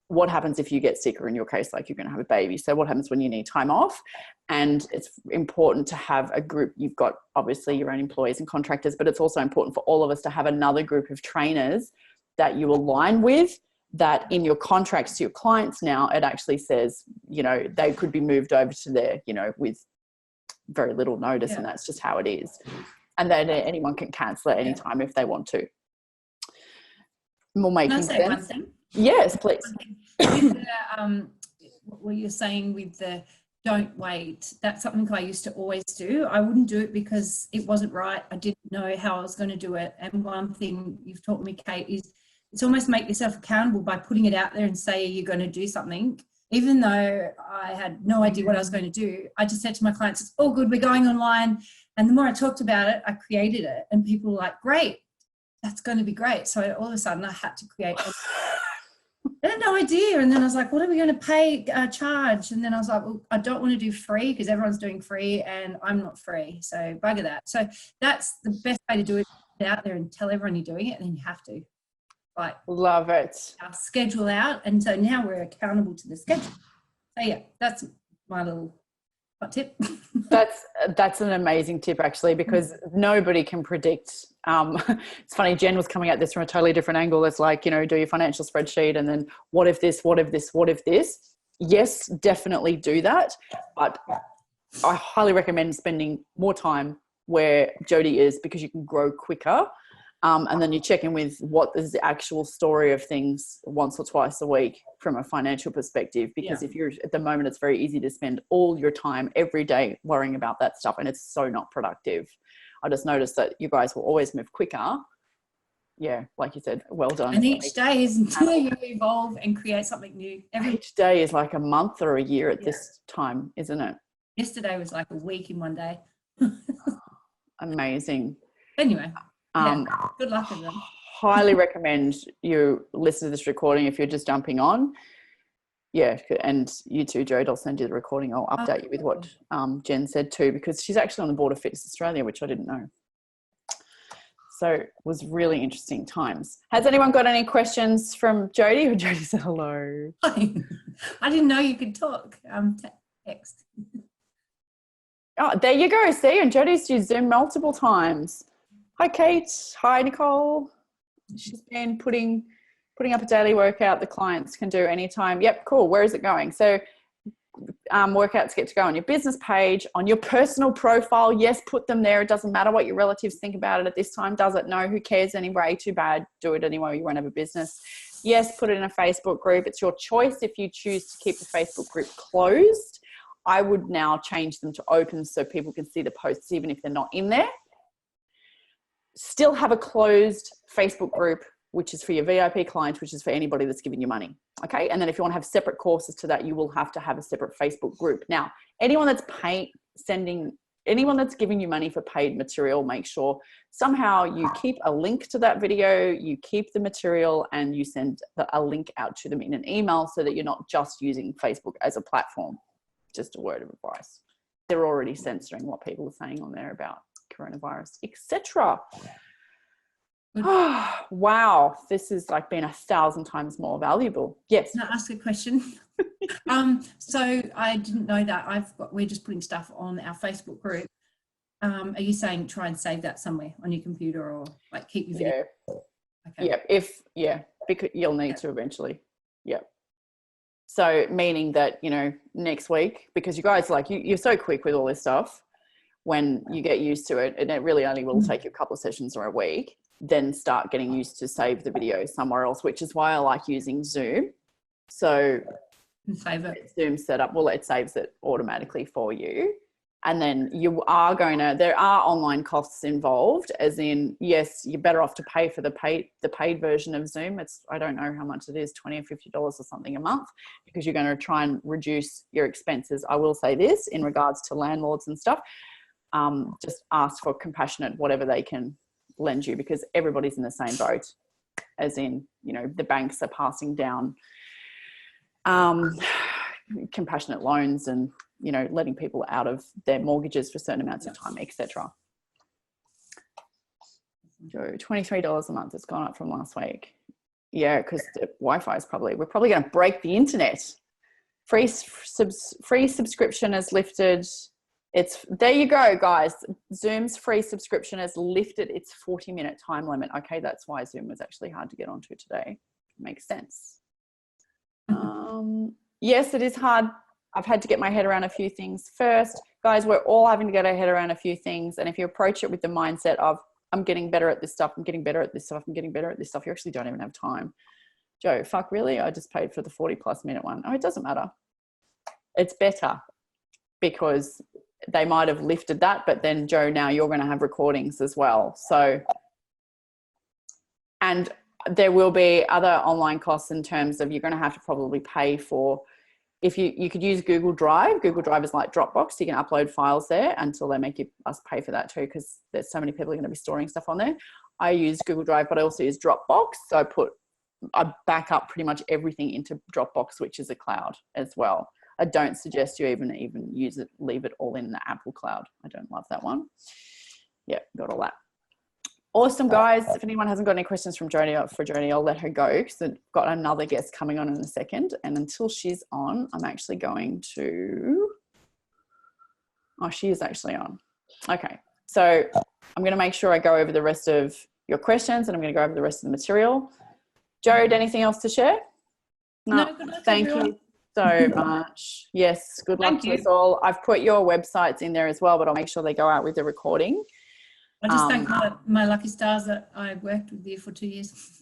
what happens if you get sick, or in your case, like you're going to have a baby. So what happens when you need time off? And it's important to have a group. You've got obviously your own employees and contractors, but it's also important for all of us to have another group of trainers that you align with, that in your contracts to your clients now, it actually says, you know, they could be moved over to there, you know, with very little notice, and that's just how it is. And then anyone can cancel at any time if they want to. More making sense? Can I say one thing? Yes, please. With what you're saying with the don't wait, that's something I used to always do. I wouldn't do it because it wasn't right. I didn't know how I was going to do it. And one thing you've taught me, Kate, is it's almost make yourself accountable by putting it out there and say you're going to do something. Even though I had no idea what I was going to do, I just said to my clients, it's all good, we're going online. And the more I talked about it, I created it. And people were like, great, that's going to be great. So all of a sudden I had to create. I had no idea. And then I was like, what are we going to pay, charge? And then I was like, well, I don't want to do free because everyone's doing free and I'm not free. So bugger that. So that's the best way to do it. Get out there and tell everyone you're doing it, and then you have to. Like, love it. Schedule out, and so now we're accountable to the schedule. So yeah, that's my little tip. That's an amazing tip, actually, because nobody can predict. It's funny, Jen was coming at this from a totally different angle. It's like, you know, do your financial spreadsheet and then what if this, what if this, what if this? Yes, definitely do that, but I highly recommend spending more time where Jodie is, because you can grow quicker. And then you check in with what is the actual story of things once or twice a week from a financial perspective. Because if you're at the moment, it's very easy to spend all your time every day worrying about that stuff, and it's so not productive. I just noticed that you guys will always move quicker. Yeah, like you said, well done. And each day is until you evolve and create something new. Each day is like a month or a year at this time, isn't it? Yesterday was like a week in one day. Amazing. Anyway. Good luck with them. Highly recommend you listen to this recording if you're just jumping on. Yeah, and you too, Jode, I'll send you the recording. I'll update you with what Jen said too, because she's actually on the board of Fitness Australia, which I didn't know. So it was really interesting times. Has anyone got any questions from Jodie? Or Jodie said hello. I didn't know you could talk. Text. Oh, there you go. See, and Jodie's used Zoom multiple times. Hi, Kate. Hi, Nicole. She's been putting up a daily workout the clients can do anytime. Yep, cool. Where is it going? So workouts get to go on your business page, on your personal profile. Yes, put them there. It doesn't matter what your relatives think about it at this time, does it? No, who cares anyway? Too bad. Do it anyway. You won't have a business. Yes, put it in a Facebook group. It's your choice if you choose to keep the Facebook group closed. I would now change them to open so people can see the posts even if they're not in there. Still have a closed Facebook group, which is for your VIP clients, which is for anybody that's giving you money. Okay. And then if you want to have separate courses to that, you will have to have a separate Facebook group. Now, anyone that's anyone that's giving you money for paid material, make sure somehow you keep a link to that video, you keep the material, and you send a link out to them in an email so that you're not just using Facebook as a platform. Just a word of advice. They're already censoring what people are saying on there about coronavirus, etc. Oh, wow, this has like been 1,000 times more valuable. Yes. Can I ask a question? So I didn't know that. We're just putting stuff on our Facebook group. Are you saying try and save that somewhere on your computer, or like keep your video? Yeah. Okay. Because you'll need to eventually. Yeah. So meaning that, you know, next week, because you guys like you're so quick with all this stuff, when you get used to it, and it really only will take you a couple of sessions or a week, then start getting used to save the video somewhere else, which is why I like using Zoom. So save it. Zoom setup, well, it saves it automatically for you. And then there are online costs involved, as in, yes, you're better off to pay for the paid version of Zoom. I don't know how much it is, $20 or $50 or something a month, because you're going to try and reduce your expenses. I will say this in regards to landlords and stuff, just ask for compassionate, whatever they can lend you, because everybody's in the same boat, as in, you know, the banks are passing down compassionate loans and, you know, letting people out of their mortgages for certain amounts of time, etc. $23 a month. It's gone up from last week. Yeah, because the Wi-Fi is we're probably going to break the internet. Free subscription is lifted. There you go, guys. Zoom's free subscription has lifted its 40-minute time limit. Okay, that's why Zoom was actually hard to get onto today. Makes sense. Yes, it is hard. I've had to get my head around a few things first. Guys, we're all having to get our head around a few things. And if you approach it with the mindset of, I'm getting better at this stuff, I'm getting better at this stuff, I'm getting better at this stuff, you actually don't even have time. Joe, fuck, really? I just paid for the 40+ minute one. Oh, it doesn't matter. It's better because they might have lifted that, but then Joe, now you're going to have recordings as well. So, and there will be other online costs in terms of, you're going to have to probably pay for, if you could use Google Drive. Google Drive is like Dropbox. You can upload files there until they make us pay for that too, because there's so many people are going to be storing stuff on there. I use Google Drive, but I also use Dropbox. So I back up pretty much everything into Dropbox, which is a cloud as well. I don't suggest you even use it, leave it all in the Apple cloud. I don't love that one. Yeah, got all that. Awesome, guys. If anyone hasn't got any questions for Jodie, I'll let her go, because I've got another guest coming on in a second. And until she's on, I'm actually going to... Oh, she is actually on. Okay. So I'm going to make sure I go over the rest of your questions, and I'm going to go over the rest of the material. Jode, anything else to share? No, good luck, thank everyone. you so much. Yes, good luck to us all. I've put your websites in there as well, but I'll make sure they go out with the recording. I just thank my lucky stars that I worked with you for 2 years.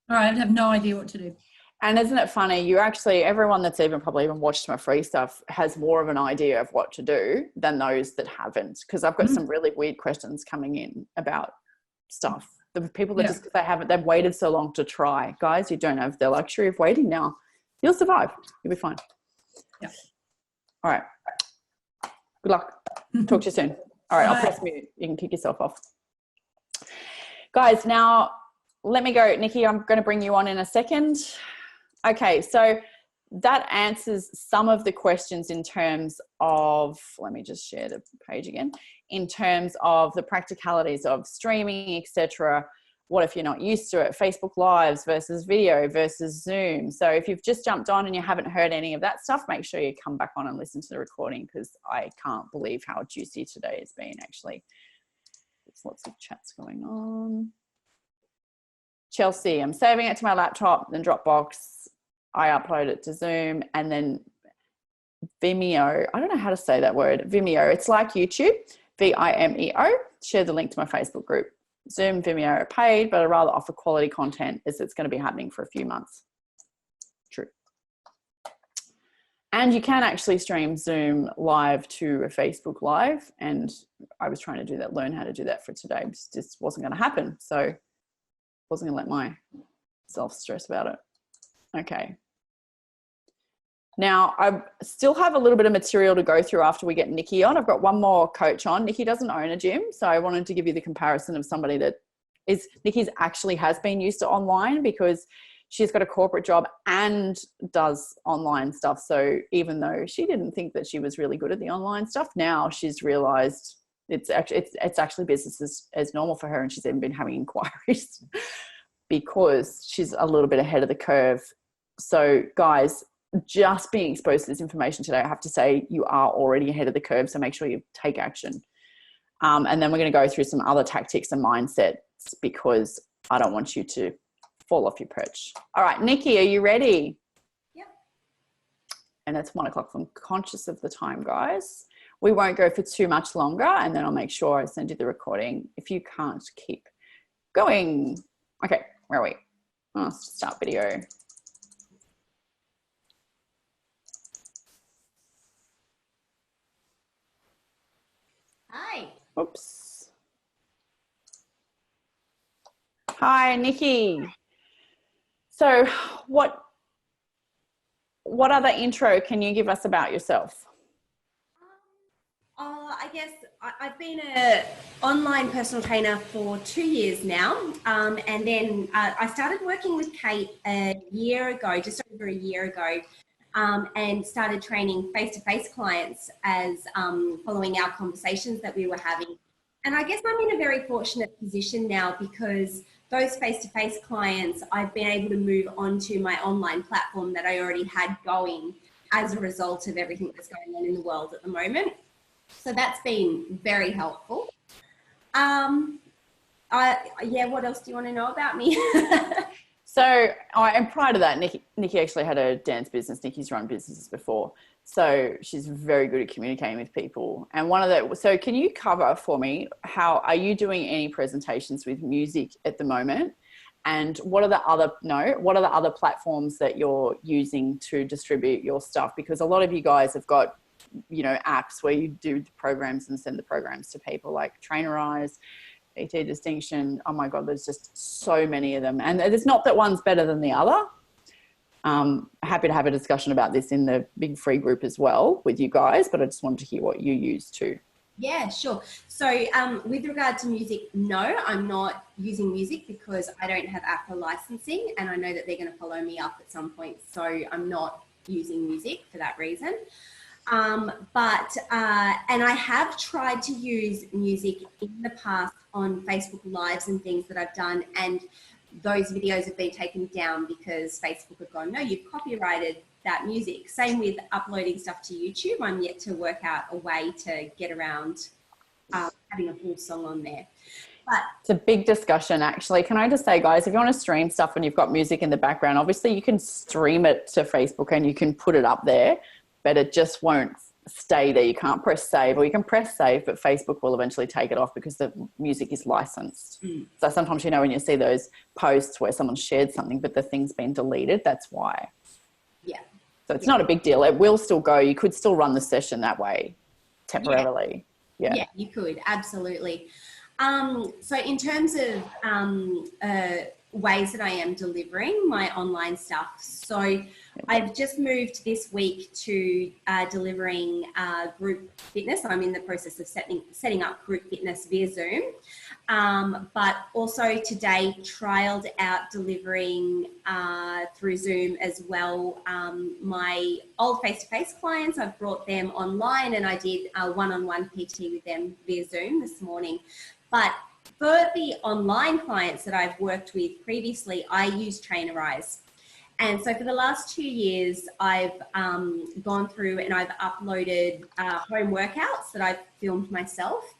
All right, I have no idea what to do. And isn't it funny? Everyone that's probably even watched my free stuff has more of an idea of what to do than those that haven't. Because I've got some really weird questions coming in about stuff. The people that they've waited so long to try. Guys, you don't have the luxury of waiting now. You'll survive. You'll be fine. Yeah. All right. Good luck. Talk to you soon. All right, I'll press mute. You can kick yourself off. Guys, now let me go. Nikki, I'm going to bring you on in a second. Okay, so that answers some of the questions in terms of, let me just share the page again, in terms of the practicalities of streaming, etc. What if you're not used to it? Facebook Lives versus video versus Zoom. So if you've just jumped on and you haven't heard any of that stuff, make sure you come back on and listen to the recording, because I can't believe how juicy today has been, actually. There's lots of chats going on. Chelsea, I'm saving it to my laptop, then Dropbox. I upload it to Zoom, and then Vimeo. I don't know how to say that word. Vimeo. It's like YouTube. Vimeo. Share the link to my Facebook group. Zoom, Vimeo are paid, but I rather offer quality content, as it's going to be happening for a few months. True. And you can actually stream Zoom live to a Facebook Live. And I was trying to do that, learn how to do that for today. It just wasn't going to happen. So wasn't going to let myself stress about it. Okay. Now, I still have a little bit of material to go through after we get Nikki on. I've got one more coach on. Nikki doesn't own a gym, so I wanted to give you the comparison of somebody that Nikki's actually has been used to online, because she's got a corporate job and does online stuff. So even though she didn't think that she was really good at the online stuff, now she's realized it's actually business as normal for her, and she's even been having inquiries because she's a little bit ahead of the curve. So guys, just being exposed to this information today, I have to say you are already ahead of the curve, so make sure you take action. And then we're going to go through some other tactics and mindsets, because I don't want you to fall off your perch. All right, Nikki, are you ready? Yep. And it's 1 o'clock. I'm conscious of the time, guys. We won't go for too much longer, and then I'll make sure I send you the recording if you can't keep going. Okay, where are we? Oh, start video. Hi. Oops. Hi, Nikki. So what other intro can you give us about yourself? I guess I've been an online personal trainer for 2 years now. And then I started working with Kate a year ago, just over a year ago, and started training face-to-face clients as following our conversations that we were having. And I guess I'm in a very fortunate position now, because those face-to-face clients, I've been able to move on to my online platform that I already had going as a result of everything that's going on in the world at the moment. So that's been very helpful. Yeah, what else do you want to know about me? So, and prior to that, Nikki actually had a dance business. Nikki's run businesses before. So she's very good at communicating with people. And so can you cover for me, how are you doing any presentations with music at the moment? And what are the other platforms that you're using to distribute your stuff? Because a lot of you guys have got, apps where you do the programs and send the programs to people, like Trainerize, PT Distinction. Oh my God, there's just so many of them. And it's not that one's better than the other. Happy to have a discussion about this in the big free group as well with you guys, but I just wanted to hear what you use too. Yeah, sure. So with regard to music, no, I'm not using music because I don't have APRA licensing, and I know that they're going to follow me up at some point. So I'm not using music for that reason. And I have tried to use music in the past on Facebook Lives and things that I've done, and those videos have been taken down because Facebook have gone, no, you've copyrighted that music. Same with uploading stuff to YouTube. I'm yet to work out a way to get around having a full song on there. But it's a big discussion, actually. Can I just say, guys, if you want to stream stuff when you've got music in the background, obviously you can stream it to Facebook and you can put it up there, but it just won't stay there. You can't press save, or you can press save, but Facebook will eventually take it off because the music is licensed. So sometimes, when you see those posts where someone shared something but the thing's been deleted, that's why. Yeah. So it's not a big deal. It will still go. You could still run the session that way temporarily. Yeah, you could, absolutely. So in terms of ways that I am delivering my online stuff, so I've just moved this week to delivering group fitness. I'm in the process of setting up group fitness via Zoom, but also today trialed out delivering through Zoom as well. My old face-to-face clients, I've brought them online, and I did a one-on-one PT with them via Zoom this morning. But for the online clients that I've worked with previously, I use Trainerize. And so for the last 2 years, I've gone through and I've uploaded home workouts that I've filmed myself.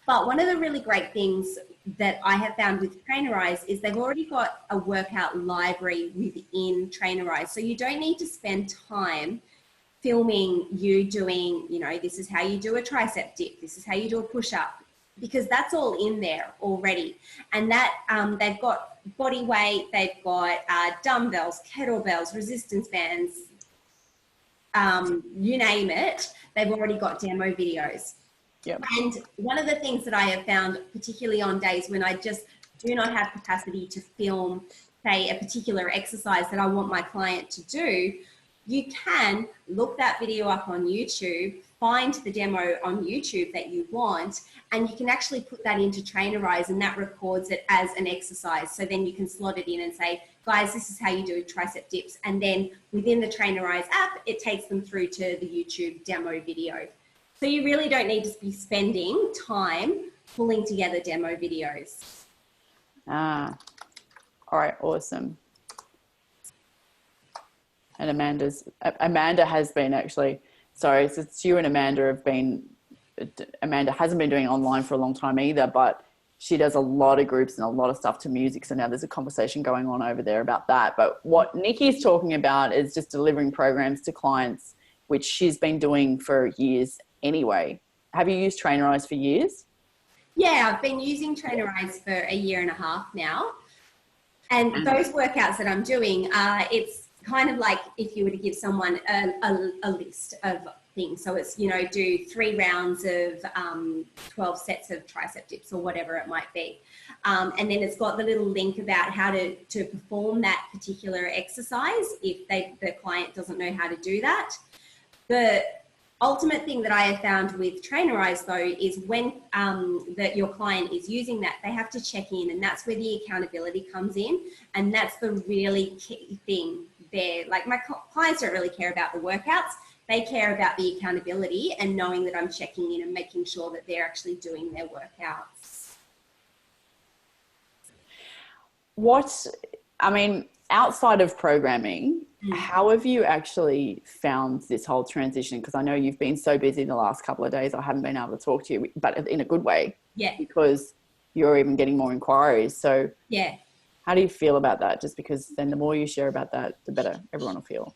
But one of the really great things that I have found with Trainerize is they've already got a workout library within Trainerize. So you don't need to spend time filming you doing, this is how you do a tricep dip, this is how you do a push-up, because that's all in there already. And that they've got body weight, they've got dumbbells, kettlebells, resistance bands, you name it, they've already got demo videos. Yep. And one of the things that I have found, particularly on days when I just do not have capacity to film, say, a particular exercise that I want my client to do, you can look that video up on YouTube, find the demo on YouTube that you want, and you can actually put that into Trainerize, and that records it as an exercise. So then you can slot it in and say, guys, this is how you do tricep dips. And then within the Trainerize app, it takes them through to the YouTube demo video. So you really don't need to be spending time pulling together demo videos. All right, awesome. And Amanda has been actually, sorry, it's you and Amanda Amanda hasn't been doing online for a long time either, but she does a lot of groups and a lot of stuff to music. So now there's a conversation going on over there about that. But what Nikki's talking about is just delivering programs to clients, which she's been doing for years anyway. Have you used Trainerize for years? Yeah, I've been using Trainerize for 1.5 years now. And those workouts that I'm doing, it's kind of like if you were to give someone a list of things. So it's, do 3 rounds of 12 sets of tricep dips or whatever it might be. And then it's got the little link about how to perform that particular exercise if the client doesn't know how to do that. The ultimate thing that I have found with Trainerize though is when that your client is using that, they have to check in, and that's where the accountability comes in. And that's the really key thing there. Like my clients don't really care about the workouts. They care about the accountability and knowing that I'm checking in and making sure that they're actually doing their workouts. Outside of programming, how have you actually found this whole transition? Because I know you've been so busy the last couple of days, I haven't been able to talk to you, but in a good way. Yeah. Because you're even getting more inquiries. So yeah. How do you feel about that? Just because then the more you share about that, the better everyone will feel.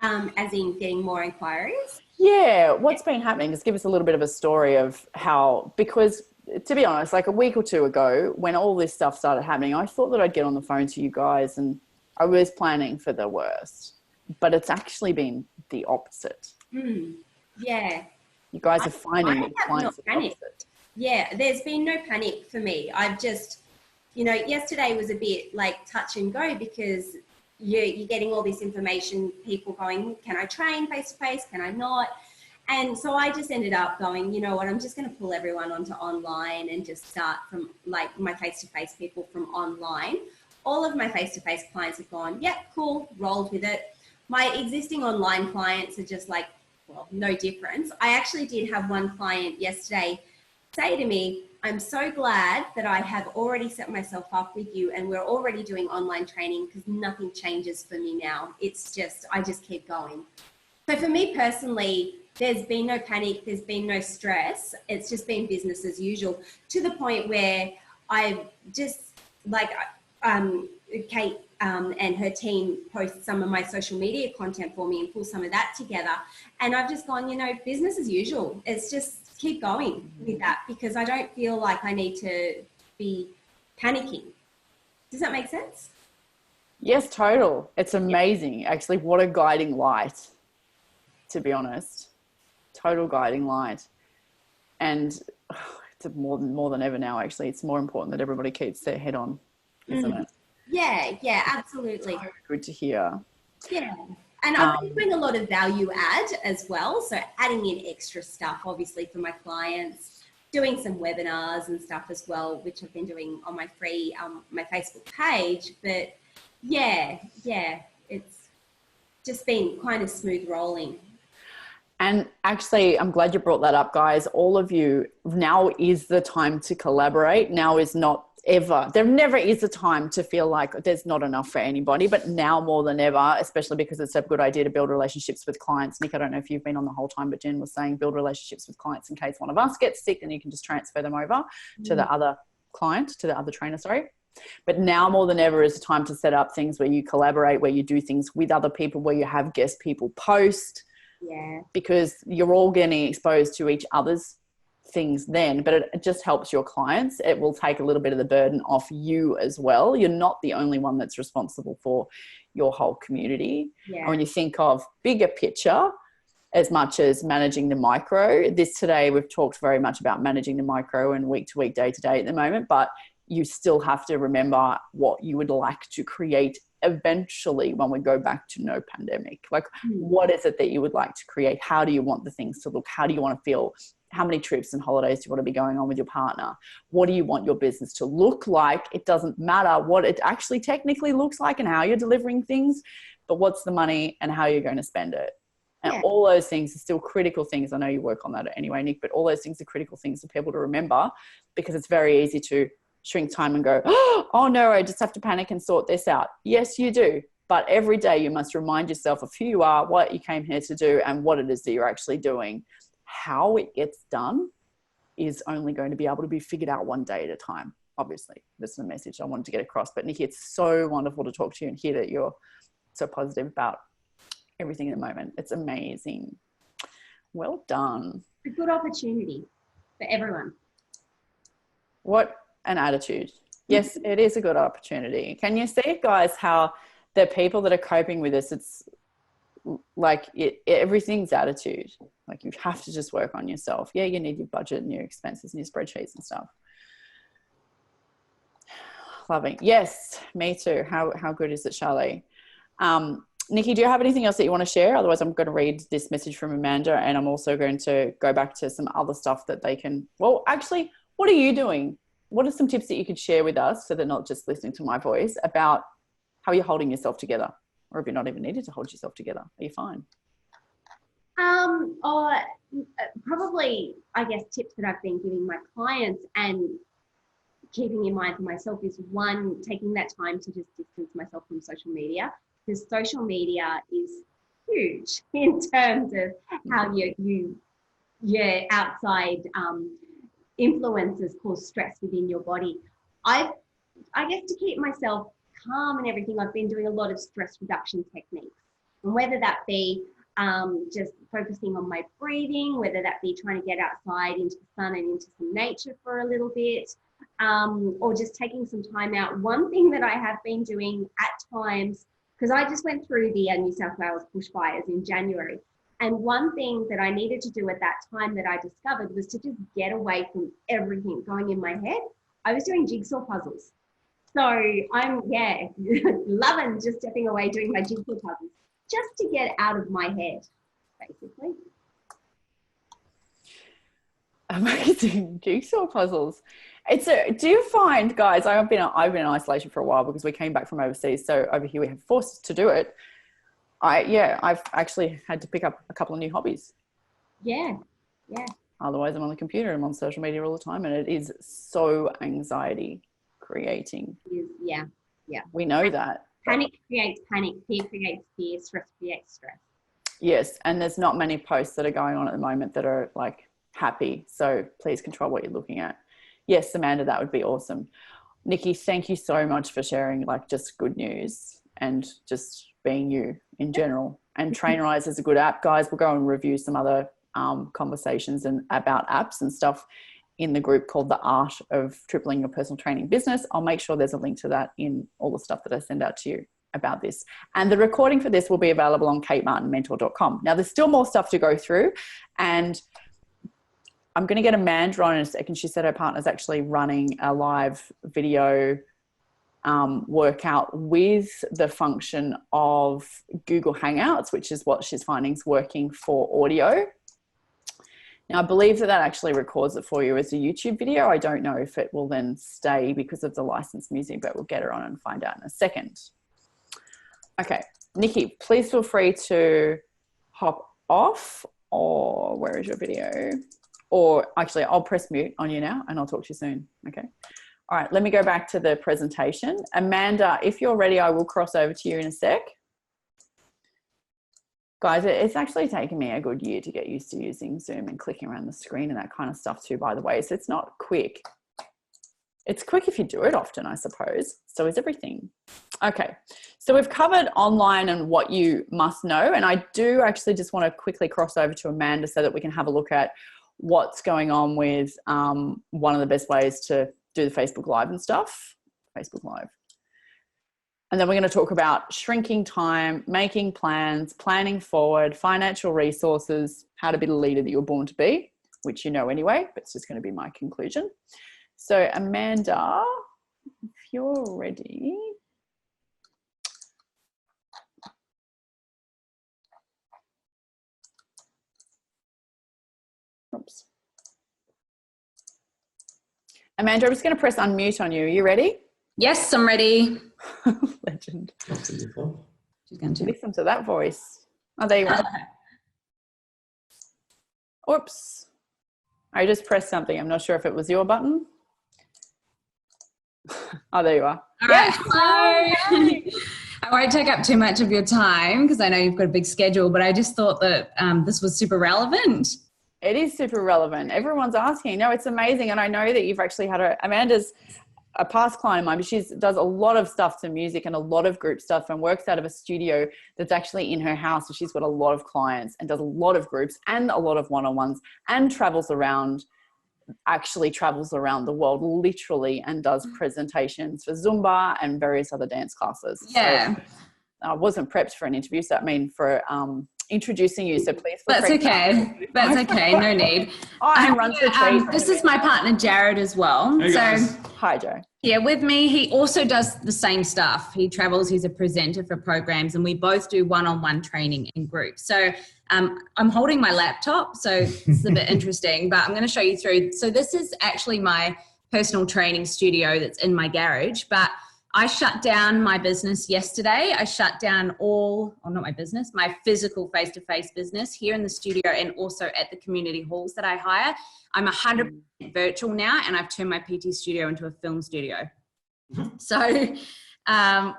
As in getting more inquiries? Yeah. What's been happening? Just give us a little bit of a story of how, because to be honest, like a week or two ago, when all this stuff started happening, I thought that I'd get on the phone to you guys and I was planning for the worst, but it's actually been the opposite. Yeah. You guys are finding that clients are the opposite. Yeah, there's been no panic for me. I've just, yesterday was a bit like touch and go because you're getting all this information, people going, can I train face-to-face? Can I not? And so I just ended up going, you know what, I'm just going to pull everyone onto online and just start from like my face-to-face people from online. All of my face-to-face clients have gone, yeah, cool, rolled with it. My existing online clients are just like, well, no difference. I actually did have one client yesterday say to me, I'm so glad that I have already set myself up with you and we're already doing online training because nothing changes for me now. It's just, I just keep going. So for me personally, there's been no panic, there's been no stress. It's just been business as usual, to the point where I've just like, Kate and her team post some of my social media content for me and pull some of that together. And I've just gone, business as usual. It's just keep going with that because I don't feel like I need to be panicking. Does that make sense? Yes, total. It's amazing. Actually, what a guiding light, to be honest. Total guiding light. And it's more than ever now, actually. It's more important that everybody keeps their head on, isn't it? Yeah, absolutely. So good to hear. Yeah. And I've been doing a lot of value add as well. So adding in extra stuff, obviously, for my clients, doing some webinars and stuff as well, which I've been doing on my free, my Facebook page. But yeah, it's just been kind of smooth rolling. And actually, I'm glad you brought that up, guys. All of you, now is the time to collaborate. Now is not ever. There never is a time to feel like there's not enough for anybody, but now more than ever, especially because it's a good idea to build relationships with clients. Nick, I don't know if you've been on the whole time, but Jen was saying build relationships with clients in case one of us gets sick and you can just transfer them over to the other client, to the other trainer, sorry. But now more than ever is the time to set up things where you collaborate, where you do things with other people, where you have guest people post. Yeah. Because you're all getting exposed to each other's things then, but it just helps your clients. It will take a little bit of the burden off you as well. You're not the only one that's responsible for your whole community. Yeah. And when you think of bigger picture, as much as managing the micro, today we've talked very much about managing the micro and week to week, day to day at the moment, but you still have to remember what you would like to create eventually when we go back to no pandemic. Like, what is it that you would like to create? How do you want the things to look? How do you want to feel? How many trips and holidays do you want to be going on with your partner? What do you want your business to look like? It doesn't matter what it actually technically looks like and how you're delivering things, but what's the money and how you're going to spend it. And all those things are still critical things. I know you work on that anyway, Nick, but all those things are critical things for people to remember, because it's very easy to shrink time and go, oh no, I just have to panic and sort this out. Yes, you do. But every day you must remind yourself of who you are, what you came here to do, and what it is that you're actually doing. How it gets done is only going to be able to be figured out one day at a time. Obviously, that's the message I wanted to get across. But Nikki, it's so wonderful to talk to you and hear that you're so positive about everything at the moment. It's amazing. Well done. A good opportunity for everyone. What an attitude. Yes, it is a good opportunity. Can you see, guys, how the people that are coping with this, it's like everything's attitude. Like, you have to just work on yourself. Yeah, you need your budget and your expenses and your spreadsheets and stuff. Loving. Yes, me too. How good is it, Charlie? Nikki, do you have anything else that you want to share? Otherwise, I'm going to read this message from Amanda, and I'm also going to go back to some other stuff that they can, well, actually, what are you doing? What are some tips that you could share with us, so they're not just listening to my voice, about how you're holding yourself together? Or if you're not even needed to hold yourself together, are you fine? Probably, I guess, tips that I've been giving my clients and keeping in mind for myself is, one, taking that time to just distance myself from social media, because social media is huge in terms of how your outside influences cause stress within your body. I guess to keep myself calm and everything, I've been doing a lot of stress reduction techniques, and whether that be just focusing on my breathing, whether that be trying to get outside into the sun and into some nature for a little bit, or just taking some time out. One thing that I have been doing at times, because I just went through the New South Wales bushfires in January, and one thing that I needed to do at that time that I discovered was to just get away from everything going in my head. I was doing jigsaw puzzles. So I'm, loving just stepping away, doing my jigsaw puzzles, just to get out of my head, basically. Amazing. Jigsaw puzzles. Do you find, guys, I've been in isolation for a while because we came back from overseas. So over here we have forced to do it. I've actually had to pick up a couple of new hobbies. Yeah. Otherwise I'm on the computer, I'm on social media all the time, and it is so anxiety creating. Yeah. We know that. Panic creates panic, fear creates fear, stress creates stress. Yes, and there's not many posts that are going on at the moment that are like happy. So please control what you're looking at. Yes, Amanda, that would be awesome. Nikki, thank you so much for sharing like just good news and just being you in general. And Trainerize is a good app, guys. We'll go and review some other conversations and about apps and stuff in the group called The Art of Tripling Your Personal Training Business. I'll make sure there's a link to that in all the stuff that I send out to you about this. And the recording for this will be available on katemartinmentor.com. Now, there's still more stuff to go through, and I'm going to get Amanda on in a second. She said her partner's actually running a live video workout with the function of Google Hangouts, which is what she's finding is working for audio. Now, I believe that actually records it for you as a YouTube video. I don't know if it will then stay because of the licensed music, but we'll get her on and find out in a second. Okay, Nikki, please feel free to hop off, or where is your video? Or actually, I'll press mute on you now and I'll talk to you soon. Okay. All right, let me go back to the presentation. Amanda, if you're ready, I will cross over to you in a sec. Guys, it's actually taken me a good year to get used to using Zoom and clicking around the screen and that kind of stuff too, by the way. So it's not quick. It's quick if you do it often, I suppose. So is everything. Okay, so we've covered online and what you must know. And I do actually just want to quickly cross over to Amanda so that we can have a look at what's going on with one of the best ways to do the Facebook Live and stuff. Facebook Live. And then we're going to talk about shrinking time, making plans, planning forward, financial resources, how to be the leader that you were born to be, which you know anyway, but it's just going to be my conclusion. So Amanda, if you're ready. Oops. Amanda, I'm just going to press unmute on you. Are you ready? Yes, I'm ready. Legend. She's going to Listen to that voice. Oh, there you are. Oops. I just pressed something. I'm not sure if it was your button. Oh, there you are. All right. So I won't take up too much of your time because I know you've got a big schedule, but I just thought that this was super relevant. It is super relevant. Everyone's asking. No, it's amazing. And I know that you've actually had Amanda's a past client of mine, but she does a lot of stuff to music and a lot of group stuff and works out of a studio that's actually in her house. So she's got a lot of clients and does a lot of groups and a lot of one-on-ones and travels around the world literally and does presentations for Zumba and various other dance classes. Yeah. So I wasn't prepped for an interview, so I mean for introducing you, so please feel That's free to- okay. That's okay. No need. This is my partner Jared as well. Hey guys. Hi, Joe. Yeah, with me, he also does the same stuff. He travels, he's a presenter for programs, and we both do one-on-one training in groups. So I'm holding my laptop, so it's a bit interesting, but I'm going to show you through. So this is actually my personal training studio that's in my garage, but I shut down my business yesterday. I shut down not my business, my physical face-to-face business here in the studio and also at the community halls that I hire. I'm 100% virtual now, and I've turned my PT studio into a film studio. So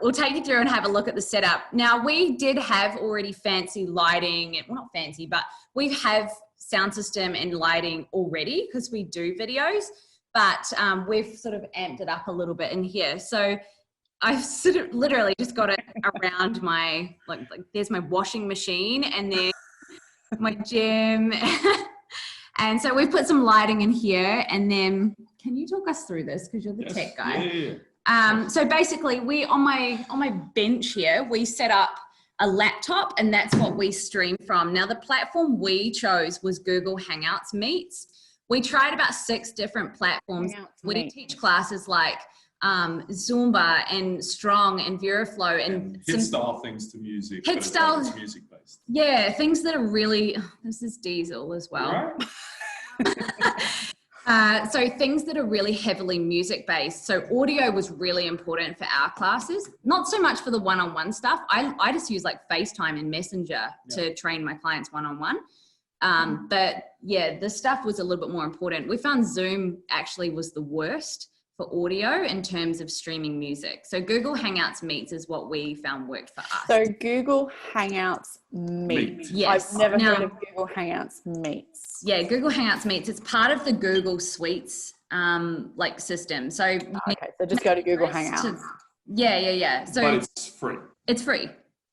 we'll take you through and have a look at the setup. Now, we did have already fancy lighting, well, not fancy, but we have sound system and lighting already because we do videos, but we've sort of amped it up a little bit in here. So I've sort of literally just got it around my, like there's my washing machine and then my gym. And so we've put some lighting in here, and then can you talk us through this? Because you're the tech guy. Yeah. So basically on my bench here, we set up a laptop, and that's what we stream from. Now the platform we chose was Google Hangouts Meets. We tried about 6 different platforms. We teach classes like Zumba and Strong and VeraFlow and hit style things to music. Hit style, it's music based. Yeah, things that are really. This is Diesel as well. Right. So things that are really heavily music based. So audio was really important for our classes. Not so much for the one-on-one stuff. I just use like FaceTime and Messenger to train my clients one-on-one. But yeah, the stuff was a little bit more important. We found Zoom actually was the worst for audio in terms of streaming music. So Google Hangouts Meets is what we found worked for us. So Google Hangouts Meets. Yes. I've never heard of Google Hangouts Meets. Yeah, Google Hangouts Meets. It's part of the Google Suites like system. So okay, so just go to Google Hangouts. Yeah. So but it's free. It's free.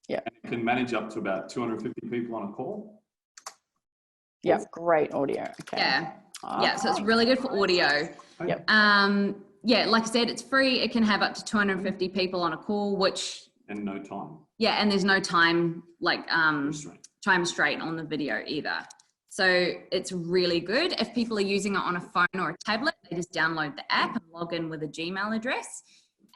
Yeah. And it can manage up to about 250 people on a call. Yeah, great audio. Okay. Yeah. Yeah, so it's really good for audio. Yep. Yeah, like I said, it's free. It can have up to 250 people on a call, which And no time. yeah, and there's no time like Restraint. time restraint on the video either. So it's really good. If people are using it on a phone or a tablet, they just download the app and log in with a Gmail address.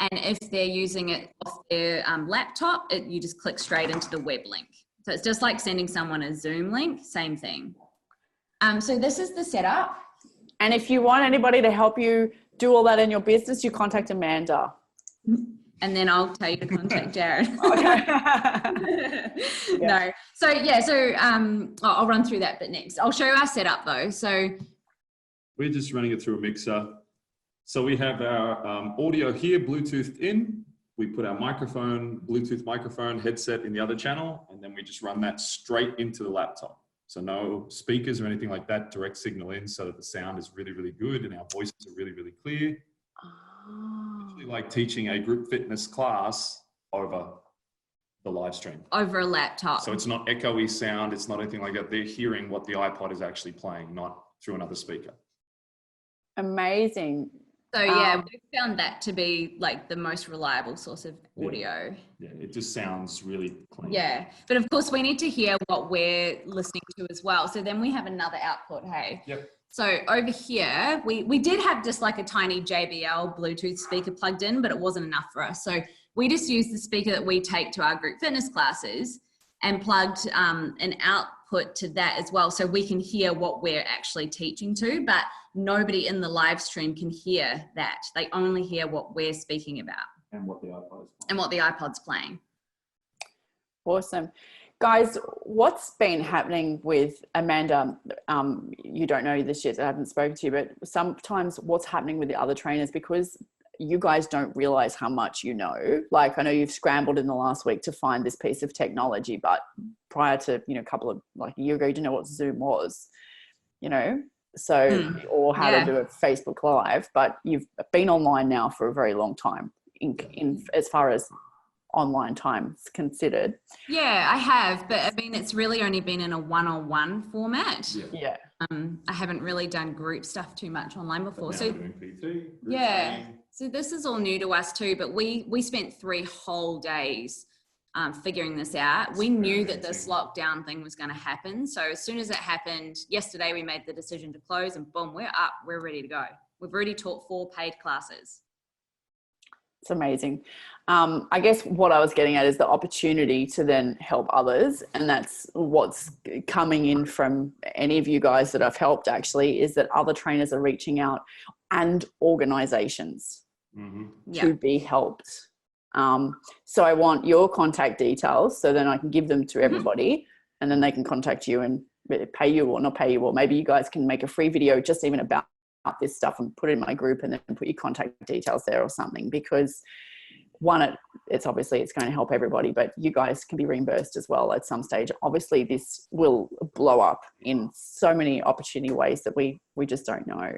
And if they're using it off their laptop, you just click straight into the web link. So it's just like sending someone a Zoom link, same thing. So this is the setup. And if you want anybody to help you do all that in your business, you contact Amanda. And then I'll tell you to contact Jared. Okay. No. So yeah, so I'll run through that bit next. I'll show you our setup though. So We're just running it through a mixer. So we have our audio here, Bluetooth in. We put our microphone, Bluetooth microphone headset in the other channel, and then we just run that straight into the laptop. So no speakers or anything like that, direct signal in so that the sound is really, really good and our voices are really, really clear. Oh. It's like teaching a group fitness class over the live stream. over a laptop. So it's not echoey sound, it's not anything like that. They're hearing what the iPod is actually playing, not through another speaker. Amazing. So yeah, we found that to be like the most reliable source of audio. Yeah, it just sounds really clean. Yeah, but of course we need to hear what we're listening to as well. So then we have another output, hey? Yep. So over here, we did have just like a tiny JBL Bluetooth speaker plugged in, but it wasn't enough for us. So we just used the speaker that we take to our group fitness classes and plugged an output to that as well. So we can hear what we're actually teaching to, but nobody in the live stream can hear that. They only hear what we're speaking about. And what the iPod is playing. And what the iPod's playing. Awesome. Guys, what's been happening with Amanda? You don't know this yet, I haven't spoken to you, but sometimes what's happening with the other trainers, because you guys don't realize how much you know. Like, I know you've scrambled in the last week to find this piece of technology, but prior to, you know, a year ago, you didn't know what Zoom was, you know? So, or how to do a Facebook Live, but you've been online now for a very long time in as far as online time's considered. Yeah, I have, but I mean, it's really only been in a one-on-one format. Yeah. I haven't really done group stuff too much online before. So doing PT, yeah, training. so this is all new to us too, but we spent 3 whole days figuring this out. We knew that this lockdown thing was going to happen. So as soon as it happened, yesterday we made the decision to close and boom, we're up, we're ready to go. We've already taught 4 paid classes. It's amazing. I guess what I was getting at is the opportunity to then help others. And that's what's coming in from any of you guys that I've helped, actually, is that other trainers are reaching out and organizations to be helped. So I want your contact details so then I can give them to everybody and then they can contact you and pay you or not pay you, or maybe you guys can make a free video just even about this stuff and put it in my group and then put your contact details there or something, because one, it's obviously it's going to help everybody, but you guys can be reimbursed as well at some stage. Obviously this will blow up in so many opportunity ways that we just don't know.